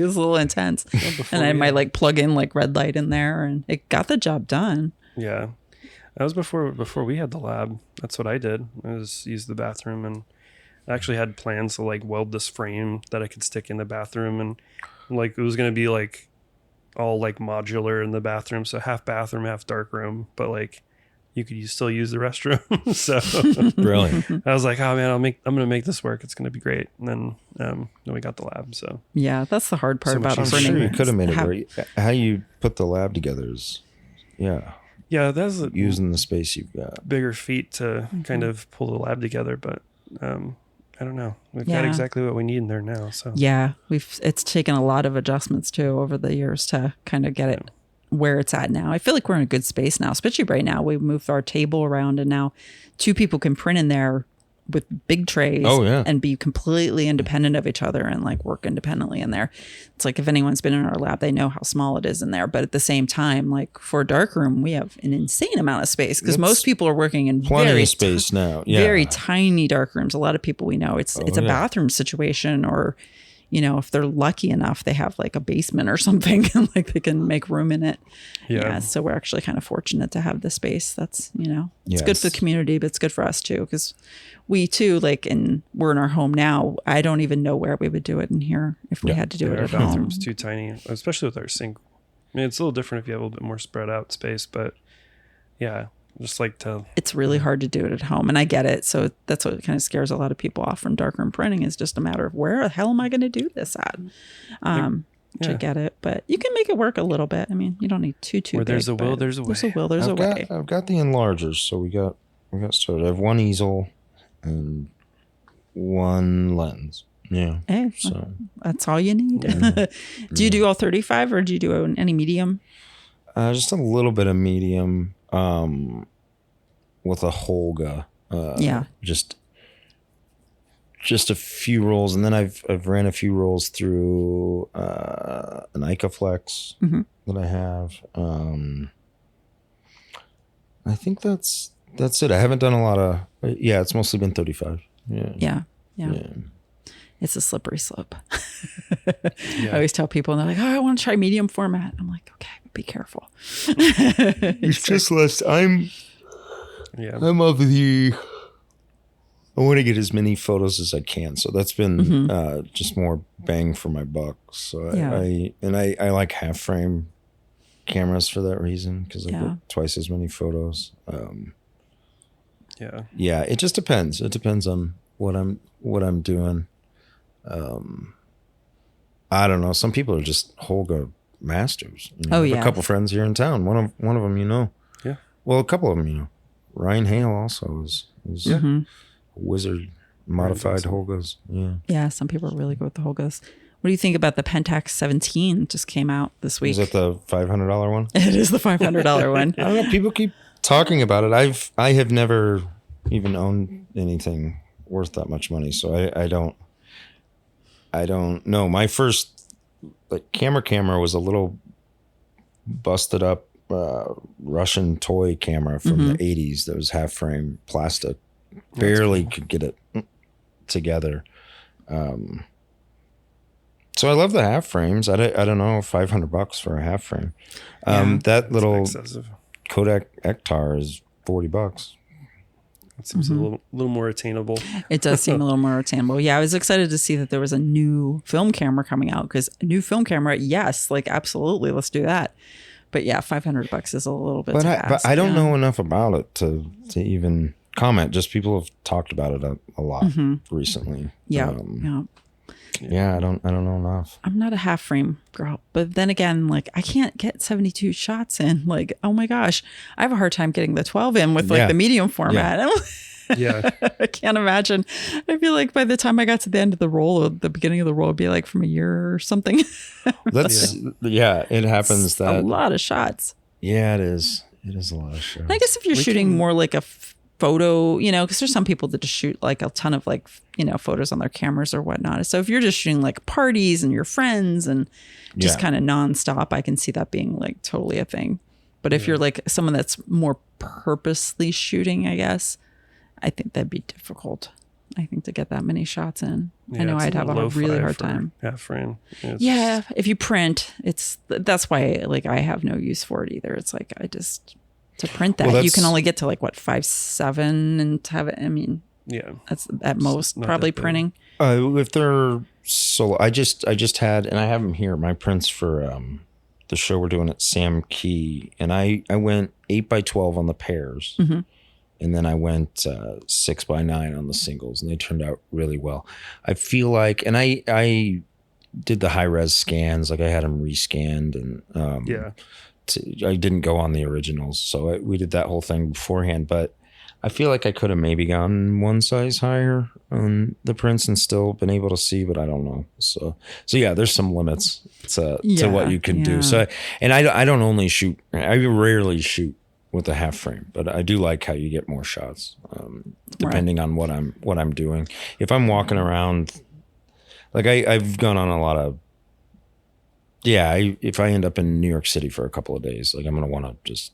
it's a little intense. And I might like plug in like red light in there, and it got the job done. Yeah, that was before we had the lab. That's what I did. I was use the bathroom, and I actually had plans to like weld this frame that I could stick in the bathroom, and like it was gonna be like all like modular in the bathroom, so half bathroom, half dark room, but like. You could still use the restroom. So brilliant. I was like, oh man, I'm gonna make this work. It's gonna be great. And then we got the lab. So yeah, that's the hard part about it. I'm sure you could have made it great. How you put the lab together is that's using the space you've got. Bigger feat to kind of pull the lab together, but I don't know. We've got exactly what we need in there now. So yeah, it's taken a lot of adjustments too over the years to kind of get it where it's at now. I feel like we're in a good space now, especially right now. We moved our table around, and now 2 people can print in there with big trays and be completely independent of each other and like work independently in there. It's like if anyone's been in our lab, they know how small it is in there. But at the same time, like for a darkroom, we have an insane amount of space because most people are working in plenty of space now. Yeah. Very tiny darkrooms. A lot of people we know it's a bathroom situation, or you know, if they're lucky enough, they have like a basement or something and like they can make room in it. Yeah. So we're actually kind of fortunate to have the space. That's, you know, it's good for the community, but it's good for us too. Cause we too, like we're in our home now. I don't even know where we would do it in here if we had to do it at home. Our bathroom's too tiny, especially with our sink. I mean, it's a little different if you have a little bit more spread out space, but yeah. Just like to, it's really hard to do it at home, and I get it. So that's what kind of scares a lot of people off from darkroom printing, is just a matter of where the hell am I going to do this at? Which I get it, but you can make it work a little bit. I mean, you don't need too where there's big, a will, there's a way. There's a will, there's a way. I've got the enlargers, so we got started. I have one easel and one lens. Yeah, hey, so that's all you need. Do you do all 35, or do you do any medium? Just a little bit of medium. With a Holga, just a few rolls, and then I've ran a few rolls through an Icaflex that I have. I think that's it. I haven't done a lot of. It's mostly been 35. Yeah. It's a slippery slope. I always tell people, and they're like, "Oh, I want to try medium format." I'm like, "Okay, be careful." It's just less. I'm of the. I want to get as many photos as I can, so that's been just more bang for my buck. So I like half frame cameras for that reason, because I get twice as many photos. It just depends. It depends on what I'm doing. I don't know. Some people are just Holga masters. You know? A couple friends here in town. One of them, you know. Yeah. Well, a couple of them, you know. Ryan Hale also is a wizard modified Holgas. Yeah. Yeah. Some people are really good with the Holgas. What do you think about the Pentax 17? Just came out this week. Is that the $500 one? It is the $500 one. I don't know. People keep talking about it. I have never even owned anything worth that much money, so I don't know. My first camera was a little busted up Russian toy camera from the 80s that was half frame plastic. Barely could get it together. So I love the half frames. I don't know, $500 for a half frame. That little Kodak Ektar is $40. It seems a little more attainable. It does seem a little more attainable. Yeah, I was excited to see that there was a new film camera coming out, because a new film camera, yes, like absolutely, let's do that. But yeah, $500 is a little bit. But I don't know enough about it to even comment. Just people have talked about it a lot recently. Yeah, yeah. I don't know enough. I'm not a half frame girl, but then again, like I can't get 72 shots in. Like, oh my gosh, I have a hard time getting the 12 in with like the medium format. Yeah. I can't imagine. I feel like by the time I got to the end of the roll, or the beginning of the roll, would be like from a year or something. It happens. It's that a lot of shots. Yeah, it is. It is a lot of shots. And I guess if you're shooting more like a photo, you know, because there's some people that just shoot like a ton of like, you know, photos on their cameras or whatnot. So if you're just shooting like parties and your friends and just kind of nonstop, I can see that being like totally a thing. But if you're like someone that's more purposely shooting, I guess, I think that'd be difficult. I think to get that many shots in. I know I'd have a really hard time. Half frame. If you print, that's why like I have no use for it either. It's like to print that, you can only get to like what 5.7 and have it. I mean, that's at most probably printing. If they're solo, I just had, and I have them here, my prints for the show we're doing at Sam Key, and I went 8x12 on the pairs, and then I went 6x9 on the singles, and they turned out really well. I feel like, and I did the high res scans, like I had them rescanned, and I didn't go on the originals, so we did that whole thing beforehand. But I feel like I could have maybe gone one size higher on the prints and still been able to see, but I don't know. So yeah, there's some limits to what you can do. So, and I don't only shoot. I rarely shoot with a half frame, but I do like how you get more shots, depending on what I'm doing. If I'm walking around, like I've gone on a lot of, if I end up in New York City for a couple of days, like I'm going to want to just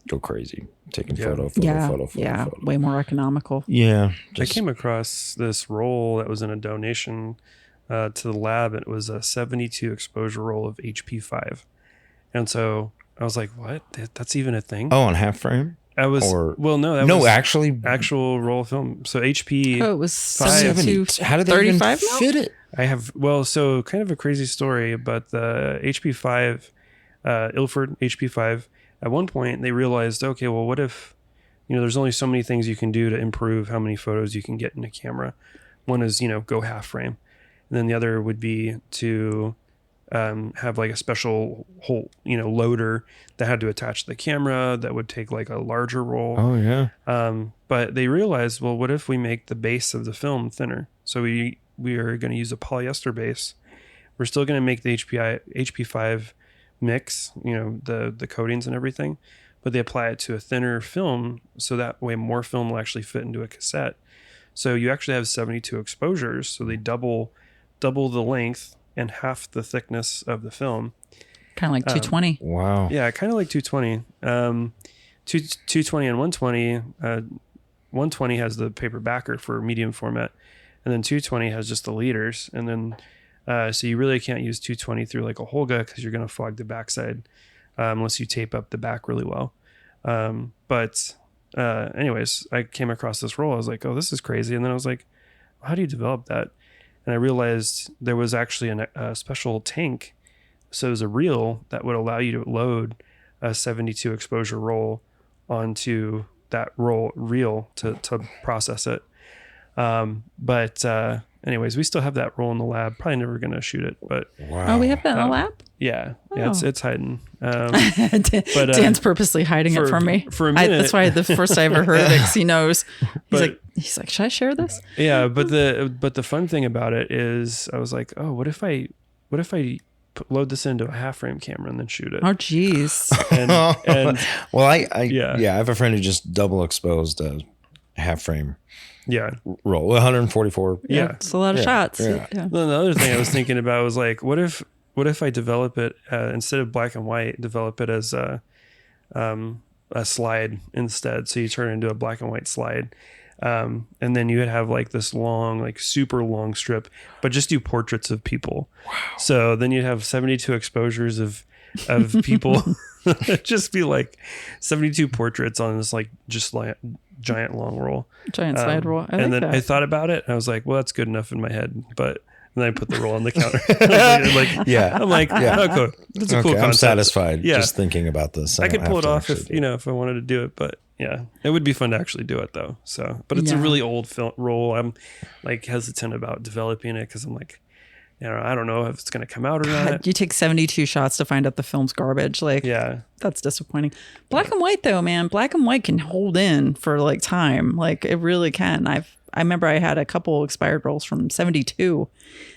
go crazy taking photo. Way more economical. Yeah. I came across this roll that was in a donation to the lab. It was a 72 exposure roll of HP5. And so I was like, what? That's even a thing? Oh, on half frame? I was, actual roll film. So HP. Oh, it was 72. How did they even fit it? So kind of a crazy story, but the HP5, Ilford HP5, at one point they realized, okay, well, what if, there's only so many things you can do to improve how many photos you can get in a camera. One is, go half frame. And then the other would be to have like a special whole, loader that had to attach to the camera that would take like a larger roll. Oh yeah. But they realized, well, what if we make the base of the film thinner? So we are going to use a polyester base. We're still going to make the HP5 mix, the coatings and everything, but they apply it to a thinner film. So that way more film will actually fit into a cassette. So you actually have 72 exposures. So they double the length and half the thickness of the film. Kind of like 220. Wow. Yeah, kind of like 220. 220 and 120. 120 has the paper backer for medium format, and then 220 has just the leaders. And then, so you really can't use 220 through like a Holga because you're going to fog the backside unless you tape up the back really well. Anyways, I came across this roll. I was like, oh, this is crazy. And then I was like, well, how do you develop that? And I realized there was actually a special tank. So it was a reel that would allow you to load a 72 exposure roll onto that reel to process it. Anyways, we still have that roll in the lab. Probably never going to shoot it, but wow. Oh, we have that in the lab? Yeah. It's hiding. Dan's purposely hiding it from me. For a minute. That's why the first I ever heard of it, 'cause he knows. He's like, should I share this? Yeah, but the fun thing about it is, I was like, oh, what if I load this into a half frame camera and then shoot it? Oh, geez. And well, I have a friend who just double exposed a half frame. Yeah. Roll 144. Yeah. It's a lot of shots. Yeah. Then the other thing I was thinking about was like, what if I develop it instead of black and white, develop it as a slide instead. So you turn it into a black and white slide. And then you would have like this long, like super long strip, but just do portraits of people. Wow. So then you'd have 72 exposures of people. Just be like 72 portraits on this like just like giant long roll. Giant slide roll. I thought about it and I was like, well, that's good enough in my head. But then I put the roll on the counter. I'm like, oh, cool. That's a cool concept. I'm satisfied just thinking about this. I could pull it off if I wanted to do it, but yeah, it would be fun to actually do it though. So, but it's a really old film roll. I'm like hesitant about developing it because I'm like, I don't know if it's going to come out or not. You take 72 shots to find out the film's garbage. Like, yeah, that's disappointing. Black and white though, man. Black and white can hold in for like time. Like it really can. I remember I had a couple expired rolls from 72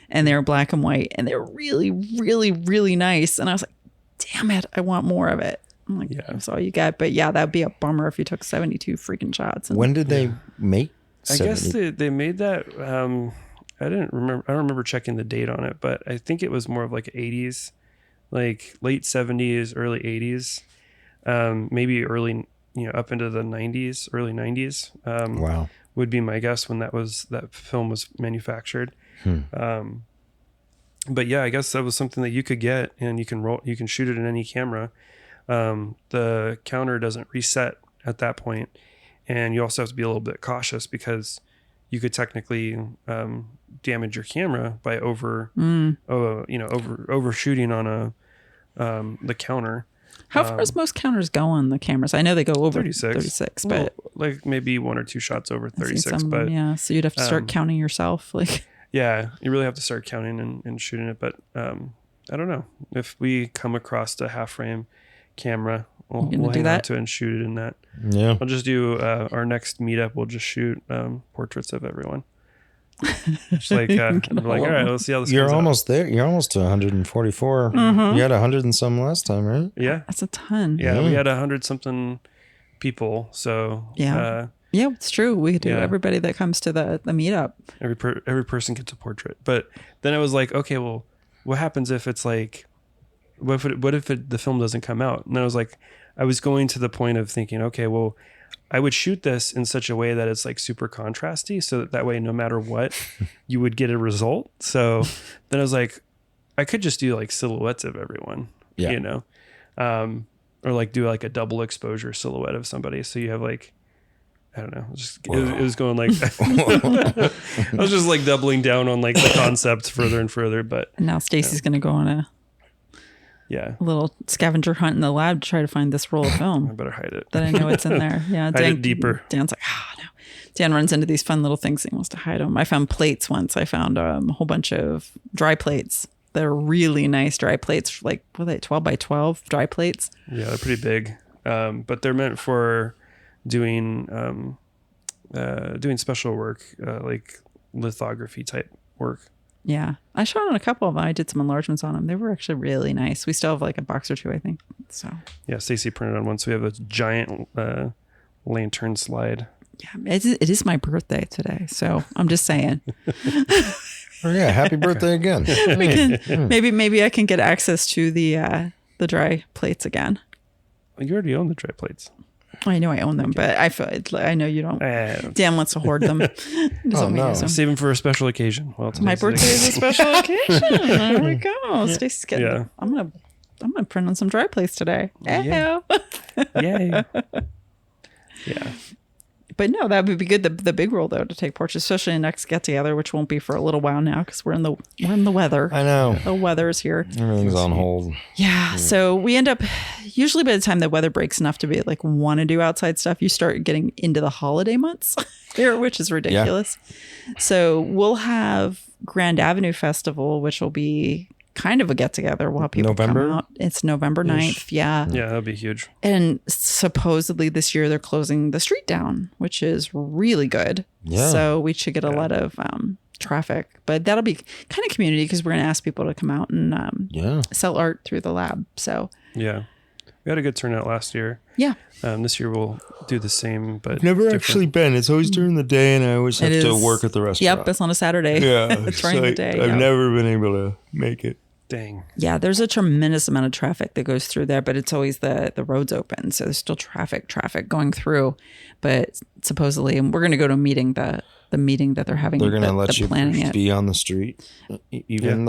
and they were black and white and they were really, really, really nice. And I was like, damn it, I want more of it. I'm like, that's all you get. But yeah, that'd be a bummer if you took 72 freaking shots. When did they make 70? I guess they made that. I don't remember checking the date on it, but I think it was more of like 80s, like late 70s, early 80s, maybe early, up into the 90s, early 90s. Wow. Would be my guess when that film was manufactured. But yeah, I guess that was something that you could get and you can shoot it in any camera. The counter doesn't reset at that point, and you also have to be a little bit cautious because you could technically damage your camera by overshooting on the counter. How far does most counters go on the cameras? I know they go over 36, but like maybe one or two shots over 36. But so you'd have to start counting yourself. Like, yeah, you really have to start counting and shooting it. But I don't know if we come across a half frame camera. We'll hang on to it and shoot it in that. Yeah. I'll just do our next meetup. We'll just shoot portraits of everyone. Just like, all right, let's see how this You're almost there. You're almost to 144. You had 100 and some last time, right? Yeah. That's a ton. Yeah, we had 100 something people. So yeah, it's true. We do. Everybody that comes to the meetup, every person gets a portrait. But then I was like, okay, well, what happens if it's like, what if the film doesn't come out? And I was like, I was going to the point of thinking, okay, well, I would shoot this in such a way that it's like super contrasty, so that way, no matter what, you would get a result. So then I was like, I could just do like silhouettes of everyone, you know, or like do like a double exposure silhouette of somebody. So you have like, I don't know, it was going like, I was just like doubling down on like the concept further and further. But and now Stacy's going to go on a little scavenger hunt in the lab to try to find this roll of film. I better hide it. That I know it's in there. Yeah, hide it deeper. Dan's like, no. Dan runs into these fun little things. He wants to hide them. I found plates once. I found a whole bunch of dry plates. They're really nice dry plates, like what are they, 12 by 12 dry plates? Yeah, they're pretty big, but they're meant for doing special work, like lithography type work. Yeah, I shot on a couple of them. I did some enlargements on them. They were actually really nice. We still have like a box or two, I think. So yeah, Stacy printed on one, so we have a giant lantern slide. Yeah, it is my birthday today, so I'm just saying. Oh yeah, happy birthday again. Maybe I can get access to the dry plates again. You already own the dry plates. I know I own them, but I know you don't. Dan wants to hoard them. No. Save them for a special occasion. Well, my birthday is a special occasion. There we go. Stacy's getting. Yeah. I'm gonna print on some dry plates today. Yeah. Yay. Yeah. But no, that would be good. The big roll though to take portraits, especially in next get together, which won't be for a little while now because we're in the weather. I know the weather is here. Everything's on hold. Yeah, so we end up usually by the time the weather breaks enough to be like want to do outside stuff, you start getting into the holiday months here, which is ridiculous. Yeah. So we'll have Grand Avenue Festival, which will be kind of a get together. We'll have people come out. It's November 9th. Yeah. Yeah, that'll be huge. And supposedly this year they're closing the street down, which is really good. Yeah. So we should get a lot of traffic, but that'll be kind of community because we're going to ask people to come out and sell art through the lab. So yeah, we had a good turnout last year. Yeah. This year we'll do the same, but I've never actually been. It's always during the day, and I always have to work at the restaurant. Yep, it's on a Saturday. Yeah, it's during the day. I've never been able to make it. Dang. Yeah, there's a tremendous amount of traffic that goes through there, but it's always the roads open, so there's still traffic going through. But supposedly, and we're going to go to a meeting, the meeting that they're having. They're going to let you be on the street, even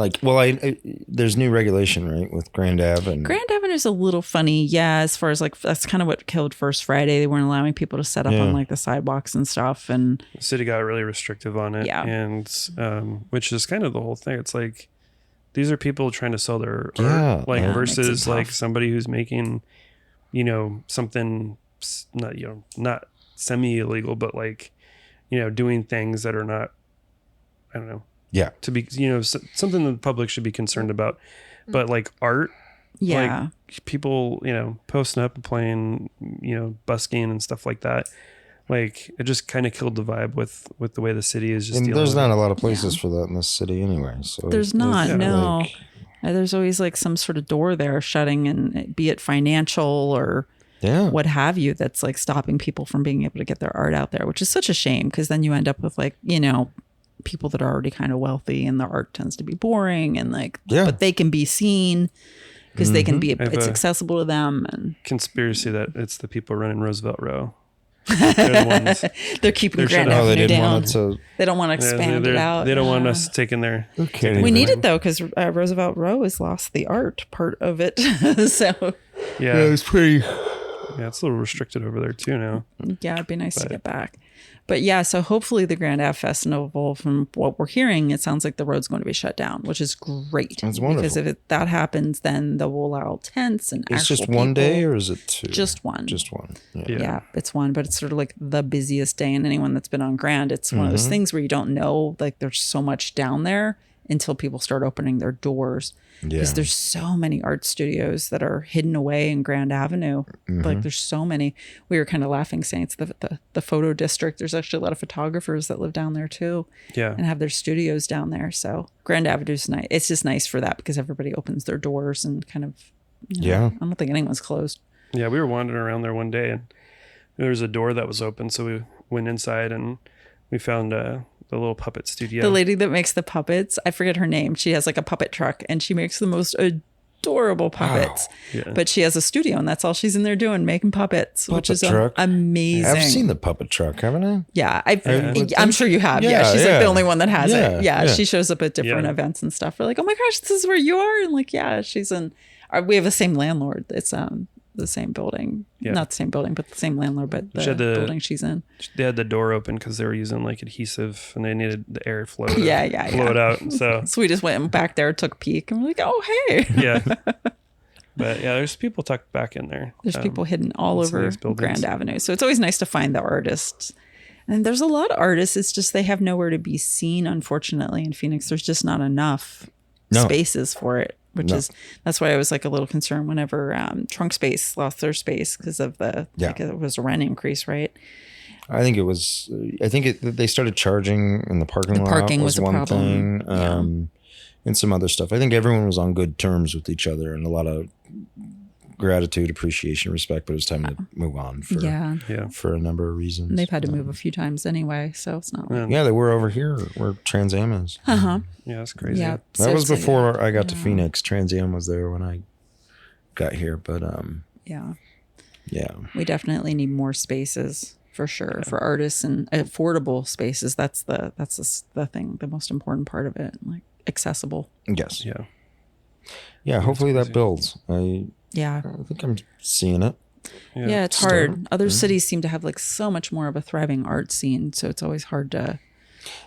there's new regulation, right, with Grand Ave. Grand Avenue is a little funny, yeah. As far as like that's kind of what killed First Friday. They weren't allowing people to set up on like the sidewalks and stuff, and the city got really restrictive on it. Yeah, and which is kind of the whole thing. It's like. These are people trying to sell their art, versus like somebody who's making, something not semi-illegal, but like, doing things that are not, I don't know. Yeah. To be, something that the public should be concerned about, but like art. Yeah. Like people, posting up and playing, busking and stuff like that. Like it just kind of killed the vibe with the way the city is just. And there's not a lot of places for that in this city anyway. So there's not. No, there's always like some sort of door there shutting, and be it financial or what have you, that's like stopping people from being able to get their art out there, which is such a shame because then you end up with like people that are already kind of wealthy and their art tends to be boring and like, but they can be seen. Because they can be, it's accessible to them. And conspiracy that it's the people running Roosevelt Row. They're keeping Grand Avenue down. They don't want to expand it out. They don't want us taking their. We need it though because Roosevelt Row has lost the art part of it. So yeah, it's pretty. Yeah, it's a little restricted over there too now. Yeah, it'd be nice to get back. But yeah, so hopefully the Grand Ave Festival, from what we're hearing, it sounds like the road's going to be shut down, which is great. That's wonderful. Because if that happens, then they'll allow tents and it's just one day, or is it two? Just one. Just one. Yeah, it's one, but it's sort of like the busiest day. And anyone that's been on Grand, it's one of those things where you don't know, like there's so much down there until people start opening their doors. Because there's so many art studios that are hidden away in Grand Avenue. Like there's so many. We were kind of laughing saying it's the photo district. There's actually a lot of photographers that live down there too. Yeah. And have their studios down there. So Grand Avenue's nice. It's just nice for that because everybody opens their doors and kind of I don't think anyone's closed. Yeah, we were wandering around there one day and there was a door that was open, so we went inside and we found the little puppet studio. The lady that makes the puppets, I forget her name. She has like a puppet truck, and she makes the most adorable puppets. Wow. Yeah. But she has a studio, and that's all she's in there doing, making puppets, which is amazing. I've seen the puppet truck, haven't I? Yeah, I'm sure you have. Yeah, she's like the only one that has it. Yeah, she shows up at different events and stuff. We're like, oh my gosh, this is where you are, and like, yeah, she's in. We have the same landlord. It's the same building, not the same building, but the same landlord, but the building she's in. They had the door open because they were using like adhesive, and they needed the airflow to blow it out. So we just went back there, took a peek, and we're like, oh hey. Yeah. But yeah, there's people tucked back in there. There's people hidden all over Grand Avenue. So it's always nice to find the artists. And there's a lot of artists. It's just they have nowhere to be seen, unfortunately, in Phoenix. There's just not enough spaces for it. That's why I was like a little concerned whenever Trunk Space lost their space because of it was a rent increase, right? I think they started charging in the parking lot. The parking was one a problem. Thing, and some other stuff. I think everyone was on good terms with each other and a lot of gratitude, appreciation, respect, but it was time to move on for a number of reasons. And they've had to move a few times anyway, so it's not like... Yeah, they were over here where Trans Am is. Uh-huh. Yeah, that's crazy. Yeah, that was before I got to Phoenix. Trans Am was there when I got here, but yeah. We definitely need more spaces for sure for artists and affordable spaces. That's the thing, the most important part of it, like accessible. Yes. Yeah, hopefully that builds. I think I'm seeing it. Yeah, it's hard. Other cities seem to have like so much more of a thriving art scene, so it's always hard to.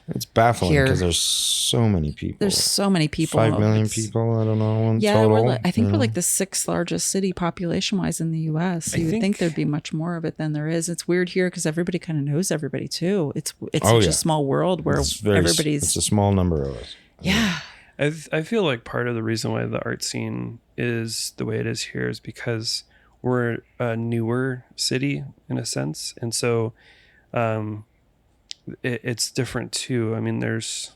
It's baffling because there's so many people. There's so many people. 5 million people. I don't know. Total. I think we're like the 6th largest city population-wise in the U.S. So you would think there'd be much more of it than there is. It's weird here because everybody kind of knows everybody too. It's such a small world where everybody's. It's a small number of us. Yeah. I feel like part of the reason why the art scene is the way it is here is because we're a newer city in a sense, and so it's different too. I mean, there's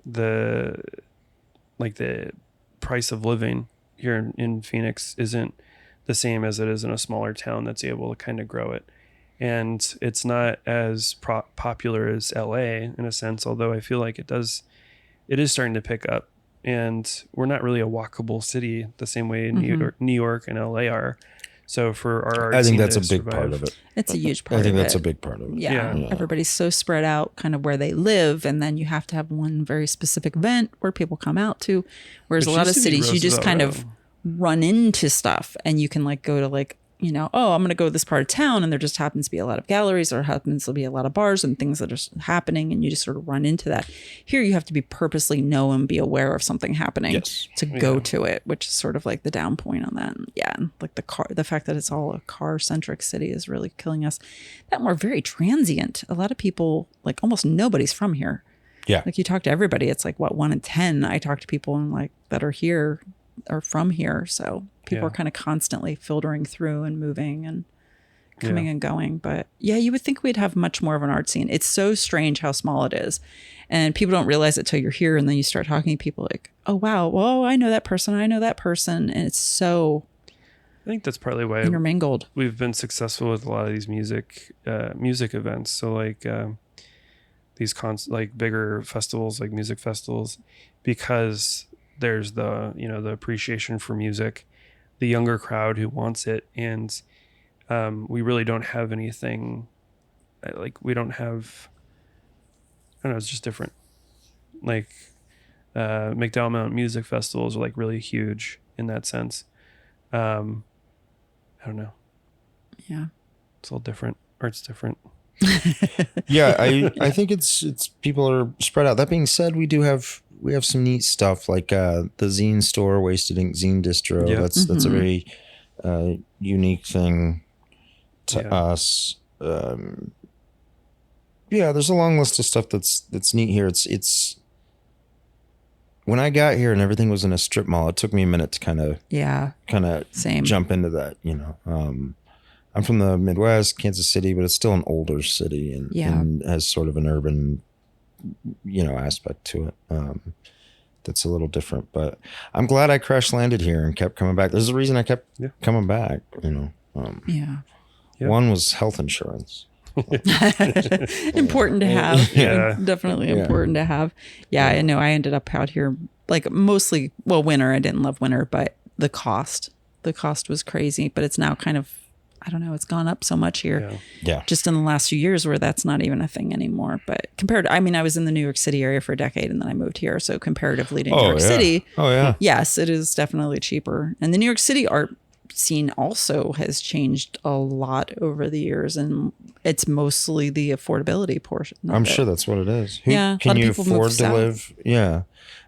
the price of living here in Phoenix isn't the same as it is in a smaller town that's able to kind of grow it, and it's not as popular as LA in a sense. Although I feel like it is starting to pick up, and we're not really a walkable city the same way New York and LA are. So for our art I think scene that's a big part of it. It's a huge part of it. I think that's a big part of it. Yeah. Everybody's so spread out kind of where they live, and then you have to have one very specific event where people come out to. Whereas a lot of cities, you just kind of run into stuff, and you can like go to like, I'm going to go to this part of town, and there just happens to be a lot of galleries, or happens to be a lot of bars and things that are happening, and you just sort of run into that. Here you have to be purposely know and be aware of something happening to go to it, which is sort of like the down point on that. Yeah, and like the fact that it's all a car-centric city is really killing us. That we're very transient. A lot of people, like almost nobody's from here. Yeah. Like you talk to everybody, it's like 1 in 10 I talk to people and like that are here are from here, so people are kind of constantly filtering through and moving and coming and going. But you would think we'd have much more of an art scene. It's so strange how small it is, and people don't realize it till you're here, and then you start talking to people like, oh wow, well I know that person, and it's so I think that's partly why intermingled. We've been successful with a lot of these music events. So like these like bigger festivals, like music festivals, because there's the the appreciation for music, the younger crowd who wants it, and we really don't have anything like we don't have. I don't know, it's just different. Like McDowell Mountain music festivals are like really huge in that sense. I don't know. Yeah, it's all different. Art's different. Yeah, I think it's people are spread out. That being said, we have some neat stuff like the zine store, Wasted Ink Zine Distro. Yeah. That's a very unique thing to us. There's a long list of stuff that's neat here. It's when I got here and everything was in a strip mall, it took me a minute to kind of jump into that. I'm from the Midwest, Kansas City, but it's still an older city and has sort of an urban aspect to it that's a little different. But I'm glad I crash landed here and kept coming back. There's a reason I kept coming back. Yep. One was health insurance. Important to have. Yeah. Definitely important to have. Yeah, I know. I ended up out here like mostly, well, winter. I didn't love winter, but the cost was crazy. But it's now kind of, I don't know, it's gone up so much here. Yeah. Just in the last few years where that's not even a thing anymore. But compared to, I mean, I was in the New York City area for a decade and then I moved here. So comparatively to New York City, yes, it is definitely cheaper. And the New York City art scene also has changed a lot over the years, and it's mostly the affordability portion. I'm sure that's what it is. Yeah, can you afford to live? Yeah,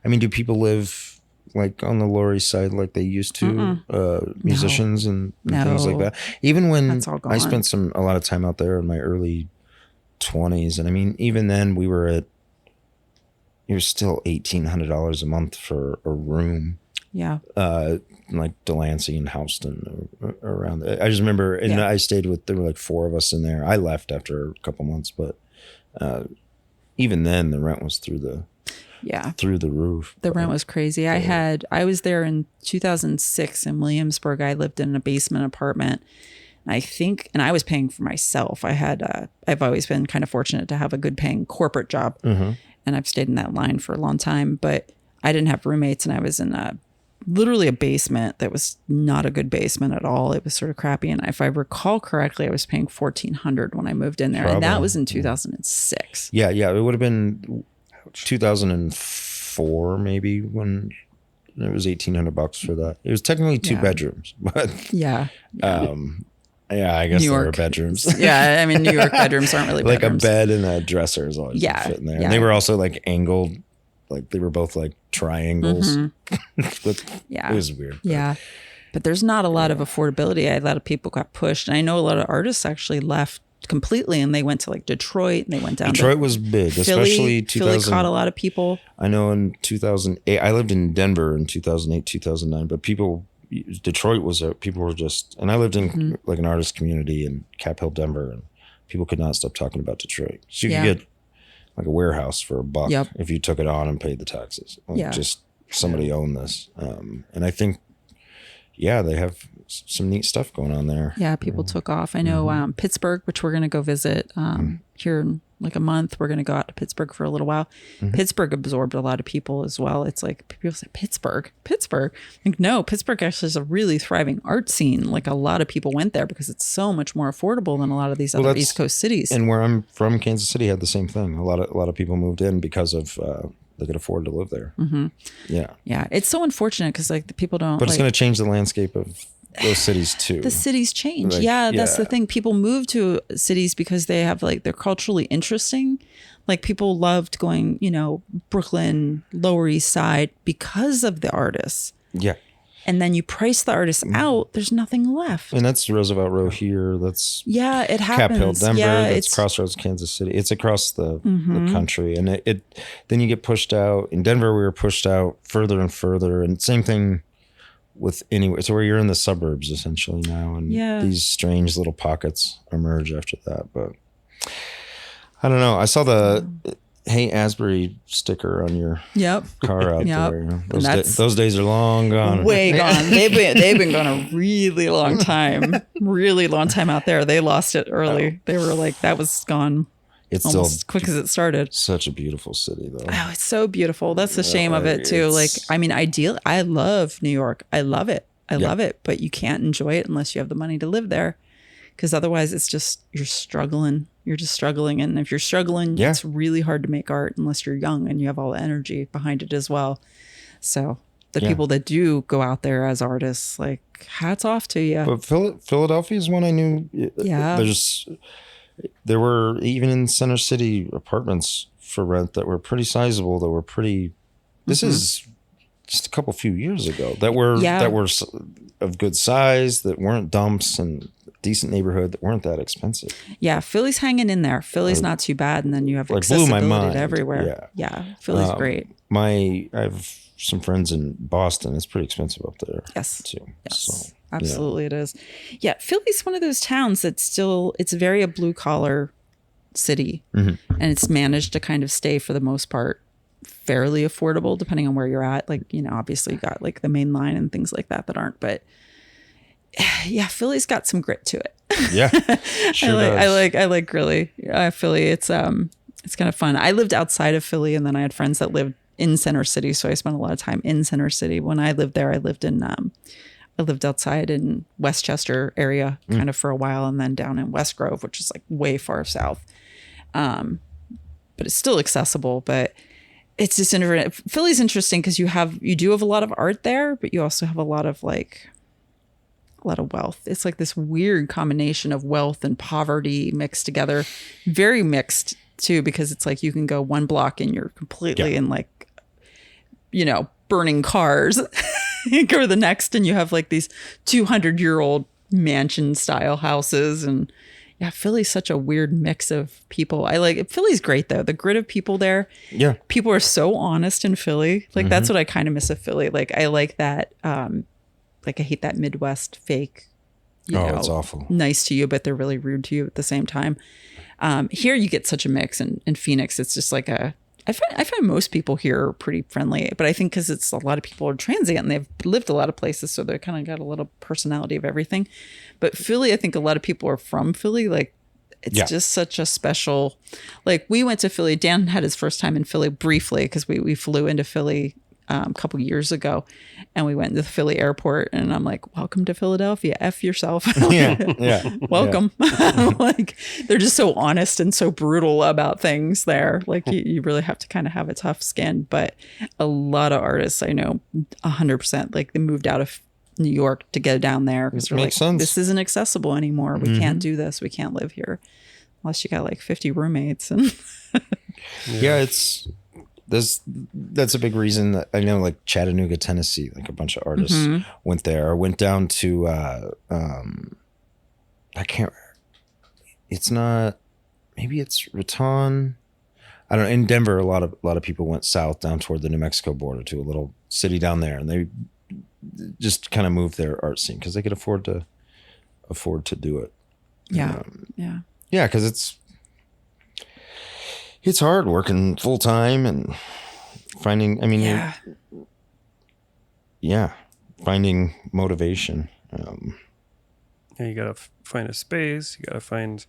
I mean, do people live like on the Lower East Side like they used to? Musicians and things like that. Even when I spent a lot of time out there in my early 20s, and I mean, even then we were at, it was still $1,800 a month for a room. Yeah. Like Delancey and Houston around there. I just remember, and I stayed with, there were like 4 of us in there. I left after a couple months, but even then the rent was through the roof. The rent was crazy. I was there in 2006 in Williamsburg. I lived in a basement apartment. And I was paying for myself. I've always been kind of fortunate to have a good paying corporate job. And I've stayed in that line for a long time, but I didn't have roommates, and I was in literally a basement that was not a good basement at all. It was sort of crappy. And if I recall correctly, I was paying $1,400 when I moved in there. Probably. And that was in 2006. Yeah. It would have been 2004 maybe when it was $1,800 for that. It was technically 2 bedrooms, but I guess there were bedrooms. Yeah, I mean, New York bedrooms aren't really like bedrooms. A bed and a dresser is always fit in there. And they were also like angled, like they were both like triangles. It was weird. Yeah. But there's not a lot of affordability. A lot of people got pushed. And I know a lot of artists actually left completely and they went to like Detroit and they went down Detroit was big, especially 2000. Philly caught a lot of people. I know in 2008, I lived in Denver in 2008, 2009, but Detroit was, people were just, and I lived in like an artist community in Cap Hill, Denver, and people could not stop talking about Detroit. So you could get like a warehouse for $1 if you took it on and paid the taxes. Like just somebody owned this. And I think, they have some neat stuff going on there. Yeah, people took off. I know Pittsburgh, which we're going to go visit here in like a month. We're going to go out to Pittsburgh for a little while. Pittsburgh absorbed a lot of people as well. It's like people say, Pittsburgh. Like, no, Pittsburgh actually is a really thriving art scene. Like a lot of people went there because it's so much more affordable than a lot of these other East Coast cities. And where I'm from, Kansas City had the same thing. A lot of people moved in because of they could afford to live there. Yeah. It's so unfortunate because like the people don't. But it's going to change the landscape of those cities too. The cities change. That's the thing. People move to cities because they have like, they're culturally interesting. Like people loved going, Brooklyn, Lower East Side because of the artists. Yeah. And then you price the artists out, there's nothing left. And that's Roosevelt Row here. That's it happens. Cap Hill, Denver. That's Crossroads, Kansas City. It's across the country. And it then you get pushed out. In Denver, we were pushed out further and further. And same thing with anywhere. So where you're in the suburbs essentially now. And these strange little pockets emerge after that. But I don't know. I saw the Hey Asbury sticker on your car out there. Those days are long gone. Way gone. They've been gone a really long time. Really long time out there. They lost it early. They were like, that was gone. It's almost still quick as it started. Such a beautiful city though. Oh, it's so beautiful. That's the shame of it too. Like, I mean, I love New York. I love it. I love it, but you can't enjoy it unless you have the money to live there. Because otherwise it's just, you're struggling. You're just struggling. And if you're struggling, it's really hard to make art unless you're young and you have all the energy behind it as well. So the people that do go out there as artists, like hats off to you. But Philadelphia is one I knew. There were even in Center City apartments for rent that were pretty sizable, that were pretty, this is just a couple few years ago, that were of good size, that weren't dumps and decent neighborhood, that weren't that expensive. Yeah, Philly's hanging in there. Philly's not too bad, and then you have accessibility everywhere. Yeah, Philly's great. I have some friends in Boston. It's pretty expensive up there. Yes, too. Yes, so, absolutely, it is. Yeah, Philly's one of those towns that's still, it's very a blue collar city, and it's managed to kind of stay for the most part fairly affordable, depending on where you're at. Like, obviously you got like the main line and things like that aren't, but yeah, Philly's got some grit to it. Yeah, sure I like really Philly. It's kind of fun. I lived outside of Philly, and then I had friends that lived in Center City, so I spent a lot of time in Center City. When I lived there, I lived outside in Westchester area kind of for a while, and then down in West Grove, which is like way far south. But it's still accessible. But it's just interesting. Philly's interesting because you do have a lot of art there, but you also have a lot of wealth. It's like this weird combination of wealth and poverty mixed together, very mixed too, because it's like you can go one block and you're completely in like, burning cars. You go to the next and you have like these 200-year-old mansion style houses. And yeah, Philly's such a weird mix of people. I like it. Philly's great though. The grit of people there. Yeah. People are so honest in Philly. Like that's what I kind of miss of Philly. Like I like that. Like I hate that Midwest fake, it's awful. Nice to you, but they're really rude to you at the same time. Here you get such a mix. In Phoenix, it's just like I find most people here are pretty friendly, but I think because it's a lot of people are transient and they've lived a lot of places, so they're kind of got a little personality of everything. But Philly, I think a lot of people are from Philly. Like it's just such a special, like we went to Philly. Dan had his first time in Philly briefly because we flew into Philly a couple years ago, and we went to the Philly airport, and I'm like, welcome to Philadelphia, F yourself. Welcome. Like they're just so honest and so brutal about things there. Like you really have to kind of have a tough skin. But a lot of artists I know 100% like they moved out of New York to go down there because they're like, this isn't accessible anymore. We can't do this. We can't live here unless you got like 50 roommates. And that's a big reason that I know, like Chattanooga, Tennessee, like a bunch of artists went there or went down to, maybe it's Raton. I don't know. In Denver, a lot of people went south down toward the New Mexico border to a little city down there, and they just kind of moved their art scene because they could afford to do it. Yeah. Cause it's hard working full time and finding, finding motivation. You got to find a space. You got to find,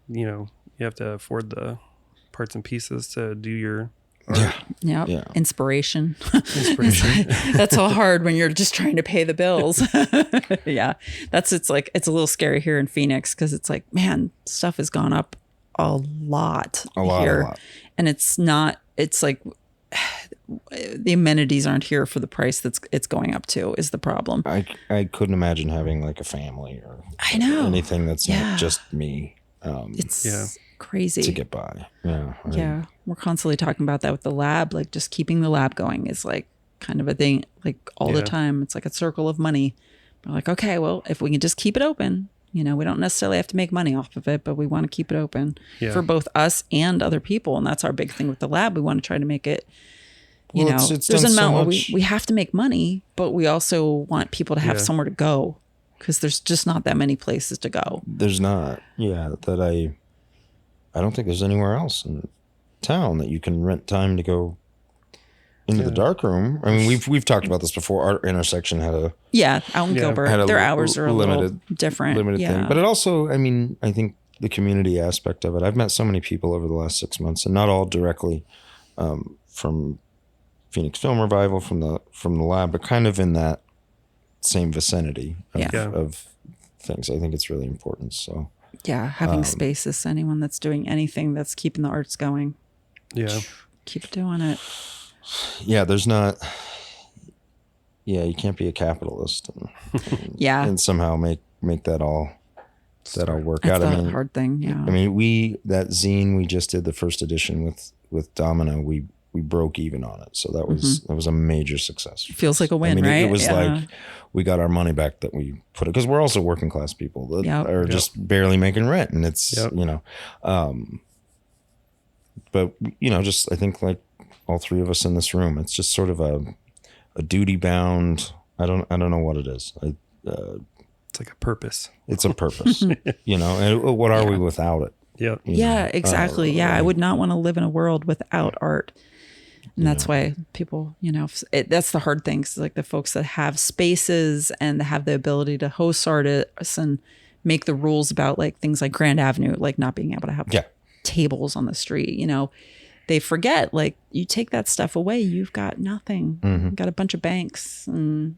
you have to afford the parts and pieces to do your art. Yeah. Inspiration. That's all hard when you're just trying to pay the bills. It's a little scary here in Phoenix because it's like, man, stuff has gone up a lot here. And it's like the amenities aren't here for the price it's going up to is the problem. I couldn't imagine having like a family or anything that's not just me. It's crazy to get by. We're constantly talking about that with the lab. Like just keeping the lab going is like kind of a thing, like all the time. It's like a circle of money. We're like, okay, well, if we can just keep it open, we don't necessarily have to make money off of it, but we want to keep it open for both us and other people. And that's our big thing with the lab. We want to try to make it, it's there's an amount where we have to make money, but we also want people to have somewhere to go because there's just not that many places to go. There's not. That I don't think there's anywhere else in town that you can rent time to go into the dark room. I mean, we've talked about this before. Our intersection had out in Gilbert, their hours are a little different. Limited thing. But it also, I think the community aspect of it. I've met so many people over the last 6 months, and not all directly from Phoenix Film Revival, from the lab, but kind of in that same vicinity of things. I think it's really important. So having spaces. Anyone that's doing anything that's keeping the arts going, keep doing it. There's not. You can't be a capitalist and somehow make that all work out. That's the hard thing. That zine we just did the first edition with Domino. We broke even on it, so that was a major success. It feels like a win, right? It was like we got our money back that we put it, because we're also working class people that are just barely making rent, and it's but just I think like all three of us in this room, it's just sort of a duty bound. I don't know what it is. It's like a purpose. It's a purpose, and what are we without it? Exactly. I would not want to live in a world without art. And that's why people, that's the hard thing. Like the folks that have spaces and have the ability to host artists and make the rules about like things like Grand Avenue, like not being able to have tables on the street, you know, they forget, like, you take that stuff away, you've got nothing. You've got a bunch of banks and,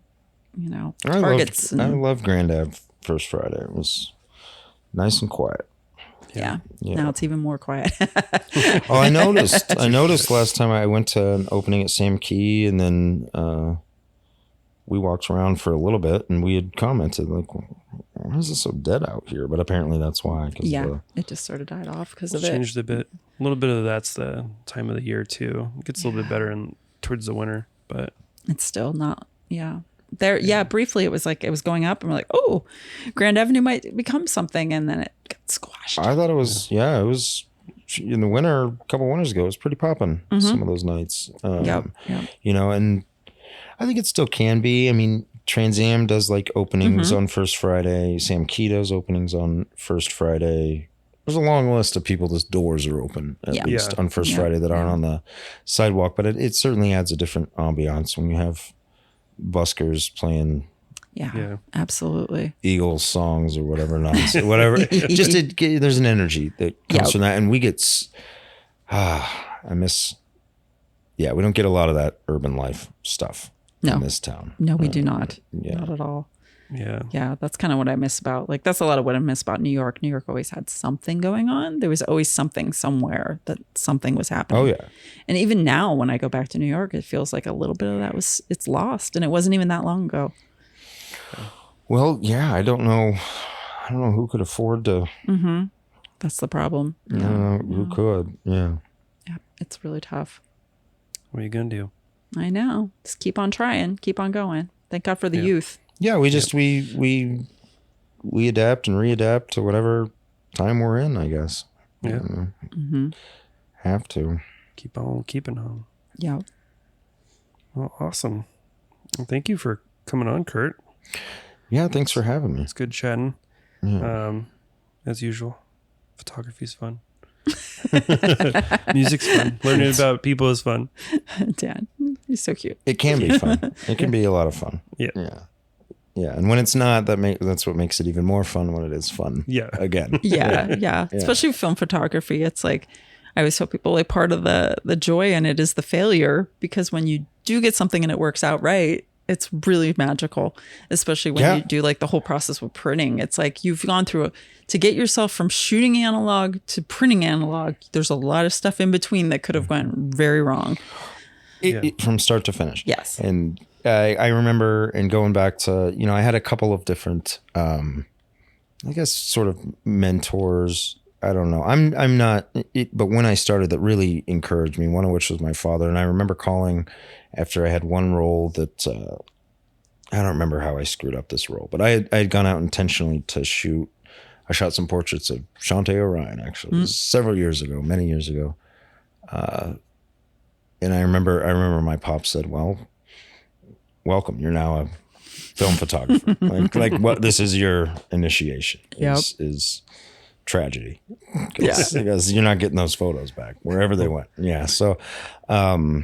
you know, Targets. I love Grand Ave First Friday. It was nice and quiet. Yeah. Now it's even more quiet. Oh, I noticed last time I went to an opening at Sam Key, and then we walked around for a little bit, and we had commented like, why is it so dead out here? But apparently that's why. It just sort of died off because of it. Changed a bit. A little bit of that's the time of the year too. It gets a little bit better towards the winter, but it's still not. Yeah. There. Briefly it was like it was going up, and we're like, oh, Grand Avenue might become something, and then it got squashed. I thought it was. It was in the winter. A couple winters ago, it was pretty popping. Some of those nights. You know, and I think it still can be. I mean, Trans Am does like openings on First Friday. Sam Key does openings on First Friday. There's a long list of people whose doors are open at least on First Friday that aren't on the sidewalk. But it certainly adds a different ambiance when you have buskers playing. Yeah, absolutely. Eagles songs or whatever nonsense, whatever. There's an energy that comes from that, and we get. I miss. Yeah, we don't get a lot of that urban life stuff in this town. No, we do not. Not at all. Yeah, that's kind of what I miss about. Like, that's a lot of what I miss about New York. New York always had something going on. There was always something somewhere that something was happening. Oh yeah. And even now, when I go back to New York, it feels like a little bit of that it's lost, and it wasn't even that long ago. Well, yeah, I don't know who could afford to. That's the problem. Who could? Yeah. Yeah, it's really tough. What are you gonna do? I know. Just keep on trying, keep on going. Thank God for the youth. Yeah, we just we adapt and readapt to whatever time we're in, I guess. Yeah. Have to. Keep on keeping on. Yeah. Well, awesome. Well, thank you for coming on, Kurt. Yeah, thanks for having me. It's good chatting. Yeah. As usual. Photography's fun. Music's fun. Learning about people is fun. Dan, he's so cute. It can be fun. It can be a lot of fun. Yeah, and when it's not, that's what makes it even more fun when it is fun. Yeah, again. Yeah. Especially film photography. It's like, I always tell people, like, part of the joy in it is the failure, because when you do get something and it works out right, it's really magical. Especially when you do like the whole process with printing. It's like you've gone through to get yourself from shooting analog to printing analog. There's a lot of stuff in between that could have gone very wrong. From start to finish. Yes. And I remember, and going back to, I had a couple of different, I guess, sort of mentors. I don't know. I'm not, but when I started, that really encouraged me, one of which was my father. And I remember calling after I had one roll that, I don't remember how I screwed up this roll, but I had gone out intentionally to shoot. I shot some portraits of Shantae Orion, actually. It was several years ago, many years ago. And I remember my pop said, well, welcome. You're now a film photographer. like what, this is your initiation is tragedy. Because you're not getting those photos back wherever they went. Yeah. So, yeah.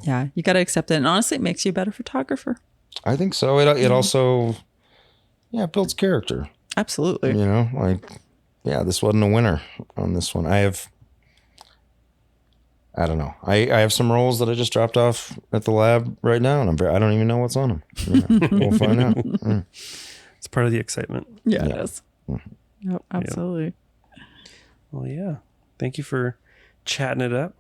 Yeah. You got to accept it. And honestly, it makes you a better photographer. I think so. It also, builds character. Absolutely. This wasn't a winner on this one. I don't know. I have some rolls that I just dropped off at the lab right now, and I don't even know what's on them. We'll find out. It's part of the excitement. Yeah, it is. Yep, absolutely. Well, yeah. Thank you for chatting it up.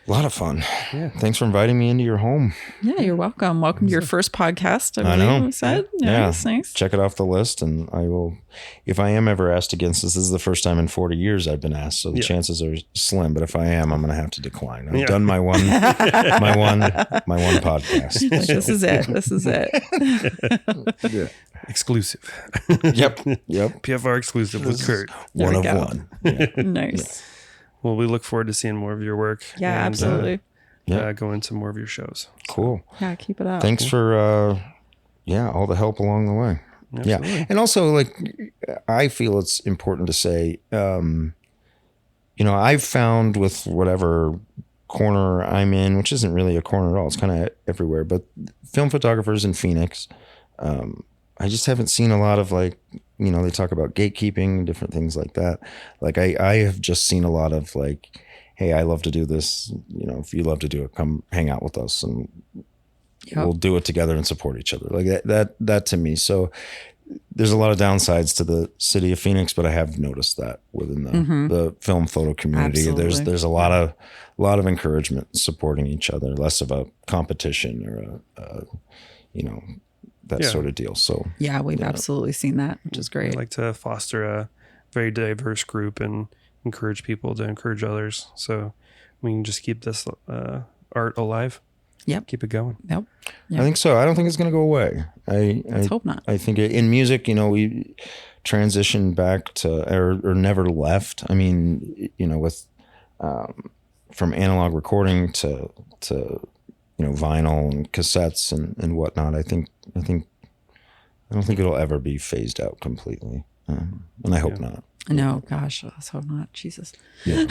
A lot of fun. Yeah. Thanks for inviting me into your home. Yeah, you're welcome. Welcome to your first podcast. I know. We said. Yeah. Nice. Check it off the list, and I will. If I am ever asked against this is the first time in 40 years I've been asked, so the chances are slim. But if I am, I'm going to have to decline. I've done my one podcast. Like, this is it. This is it. Exclusive. Yep. PFR exclusive with Kurt. One of one. Yeah. Nice. Yeah. Well, we look forward to seeing more of your work. Yeah, and, absolutely. Go into more of your shows. Cool. Yeah, keep it up. Thanks for all the help along the way. Absolutely. Yeah. And also, I feel it's important to say, I've found with whatever corner I'm in, which isn't really a corner at all, it's kind of everywhere, but film photographers in Phoenix, I just haven't seen a lot of like, you know, they talk about gatekeeping and different things like that. Like I have just seen a lot of like, hey, I love to do this. You know, if you love to do it, come hang out with us and we'll do it together and support each other. Like that to me. So there's a lot of downsides to the city of Phoenix, but I have noticed that within the film photo community. Absolutely. There's a lot of encouragement, supporting each other, less of a competition or you know, that sort of deal. So yeah, we've absolutely seen that, which is great. I like to foster a very diverse group and encourage people to encourage others. So we can just keep this art alive. Yep. Keep it going. Yep. I think so. I don't think it's going to go away. Let's hope not. I think in music, you know, we transitioned back to, or never left. I mean, you know, with, from analog recording to, you know, vinyl and cassettes and whatnot. I don't think it'll ever be phased out completely. And I hope not. No, gosh, let's hope not. Jesus. Yeah.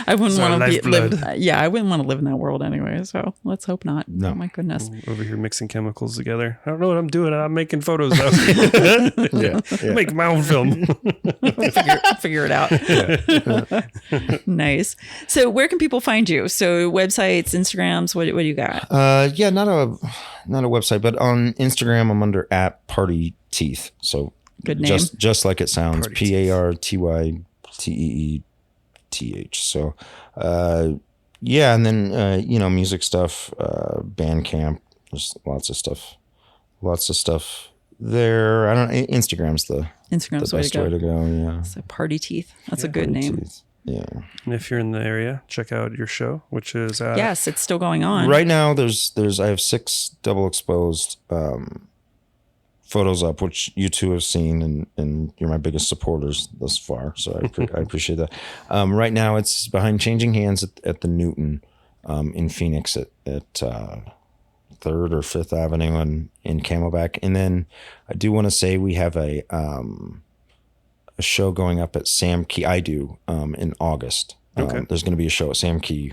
I wouldn't want to lifeblood. I wouldn't want to live in that world anyway. So let's hope not. No. Oh my goodness. Over here mixing chemicals together. I don't know what I'm doing. I'm making photos though. Make my own film. Figure it out. Nice. So where can people find you? So websites, Instagrams, what do you got? Not a website, but on Instagram I'm under @PartyTeeth. So good name. Just like it sounds. Party PartyTeeth. So and then you know, music stuff, Bandcamp, there's lots of stuff there. I don't know, Instagram's the best way to go. Yeah. So Party Teeth. That's a good name. Teeth. Yeah. And if you're in the area, check out your show, which is yes, it's still going on. Right now I have 6 double exposed photos up, which you two have seen, and you're my biggest supporters thus far. So I appreciate that. Right now it's behind Changing Hands at the Newton in Phoenix at 3rd or 5th Avenue in Camelback. And then I do want to say we have a show going up at Sam Key. I do in August. Okay. There's going to be a show at Sam Key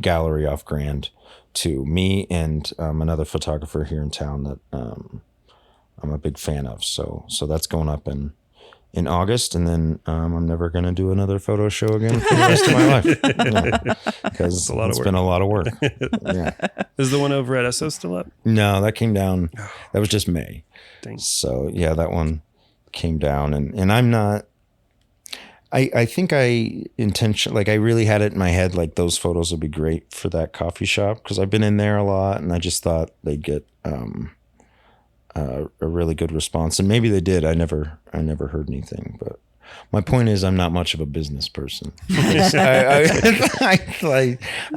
Gallery off Grand too. Me and another photographer here in town that I'm a big fan of. So that's going up in August, and then I'm never going to do another photo show again for the rest of my life because it's been a lot of work. Yeah. Is the one over at Esso still up? No, that came down. That was just May. Dang. So yeah, that one came down, and I'm not. I think I really had it in my head like those photos would be great for that coffee shop because I've been in there a lot, and I just thought they'd get a really good response, and maybe they did. I never heard anything, but my point is I'm not much of a business person. I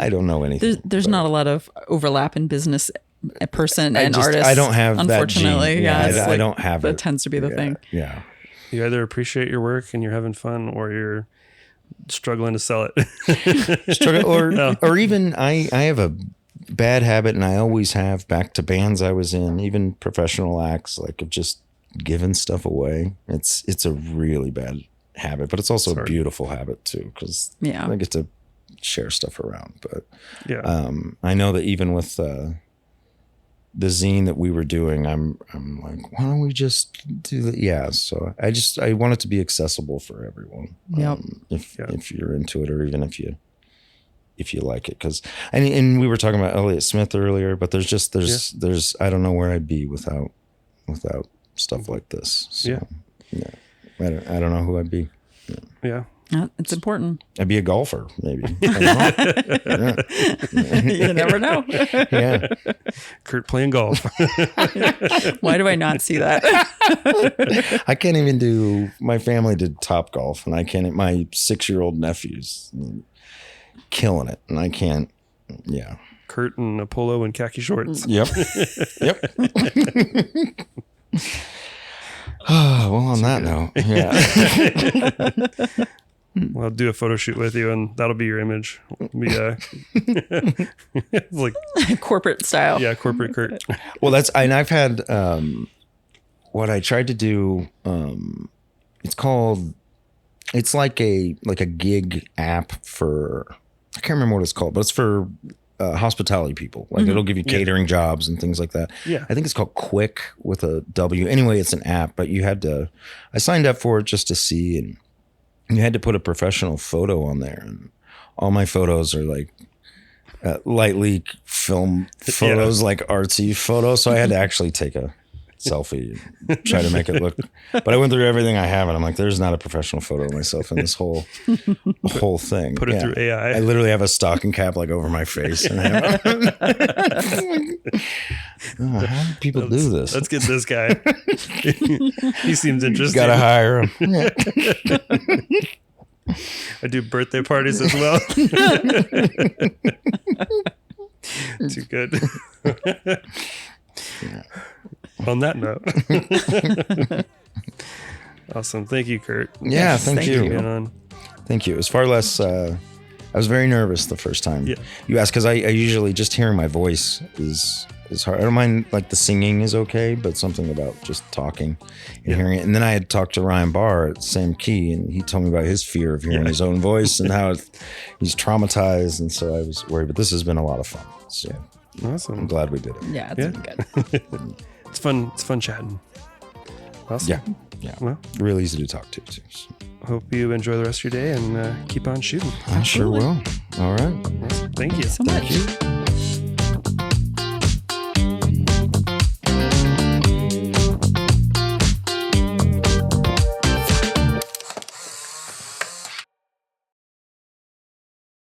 don't know anything. There's not a lot of overlap in business person and artist. I don't have unfortunately. That gene. Yeah, I don't have that it. tends to be the thing. Yeah. You either appreciate your work and you're having fun, or you're struggling to sell it. Or even I have a bad habit, and I always have, back to bands I was in, even professional acts, like of just giving stuff away. It's a really bad habit, but it's also a beautiful habit too, because I get to share stuff around. But I know that even with the zine that we were doing, I'm like, why don't we just do that? Yeah. So I want it to be accessible for everyone. Yep. If you're into it, or even if you like it, because and we were talking about Elliott Smith earlier, but there's I don't know where I'd be without stuff like this. So, I don't know who I'd be. Yeah. It's important. I'd be a golfer, maybe. I don't know. You never know. Yeah. Kurt playing golf. Why do I not see that? I can't even do. My family did Top Golf, and I can't. My 6-year-old nephew's killing it, and I can't. Yeah. Kurt in a polo and khaki shorts. Yep. Oh, well, on that note, yeah. Well, I'll do a photo shoot with you, and that'll be your image. Be like corporate style. Yeah, corporate Kurt. Well, and I've had what I tried to do. It's like a gig app for, I can't remember what it's called, but it's for hospitality people. Like it'll give you catering jobs and things like that. Yeah. I think it's called Quick with a W. Anyway, it's an app, but I signed up for it just to see, and you had to put a professional photo on there. And all my photos are like lightly film photos, like artsy photos. So I had to actually take a selfie and try to make it look, but I went through everything I have and I'm like, there's not a professional photo of myself in this whole thing. Put it through AI. I literally have a stocking cap like over my face. And how do people do this? Let's get this guy. He seems interesting. Gotta hire him. Yeah. I do birthday parties as well. Too good. On that note. Awesome. Thank you, Kurt. Yeah, thank you. Thank you. As far as I was very nervous the first time you asked, because I usually just hearing my voice is hard. I don't mind, like the singing is okay, but something about just talking and hearing it. And then I had talked to Ryan Barr at Sam Key, and he told me about his fear of hearing his own voice and how he's traumatized. And so I was worried, but this has been a lot of fun. So awesome. I'm glad we did it. Yeah, it's been good. It's fun. It's fun chatting. Awesome. Yeah. Well, real easy to talk to too. So. Hope you enjoy the rest of your day and keep on shooting. I sure will. All right. Awesome. Thank you so much. Thank you.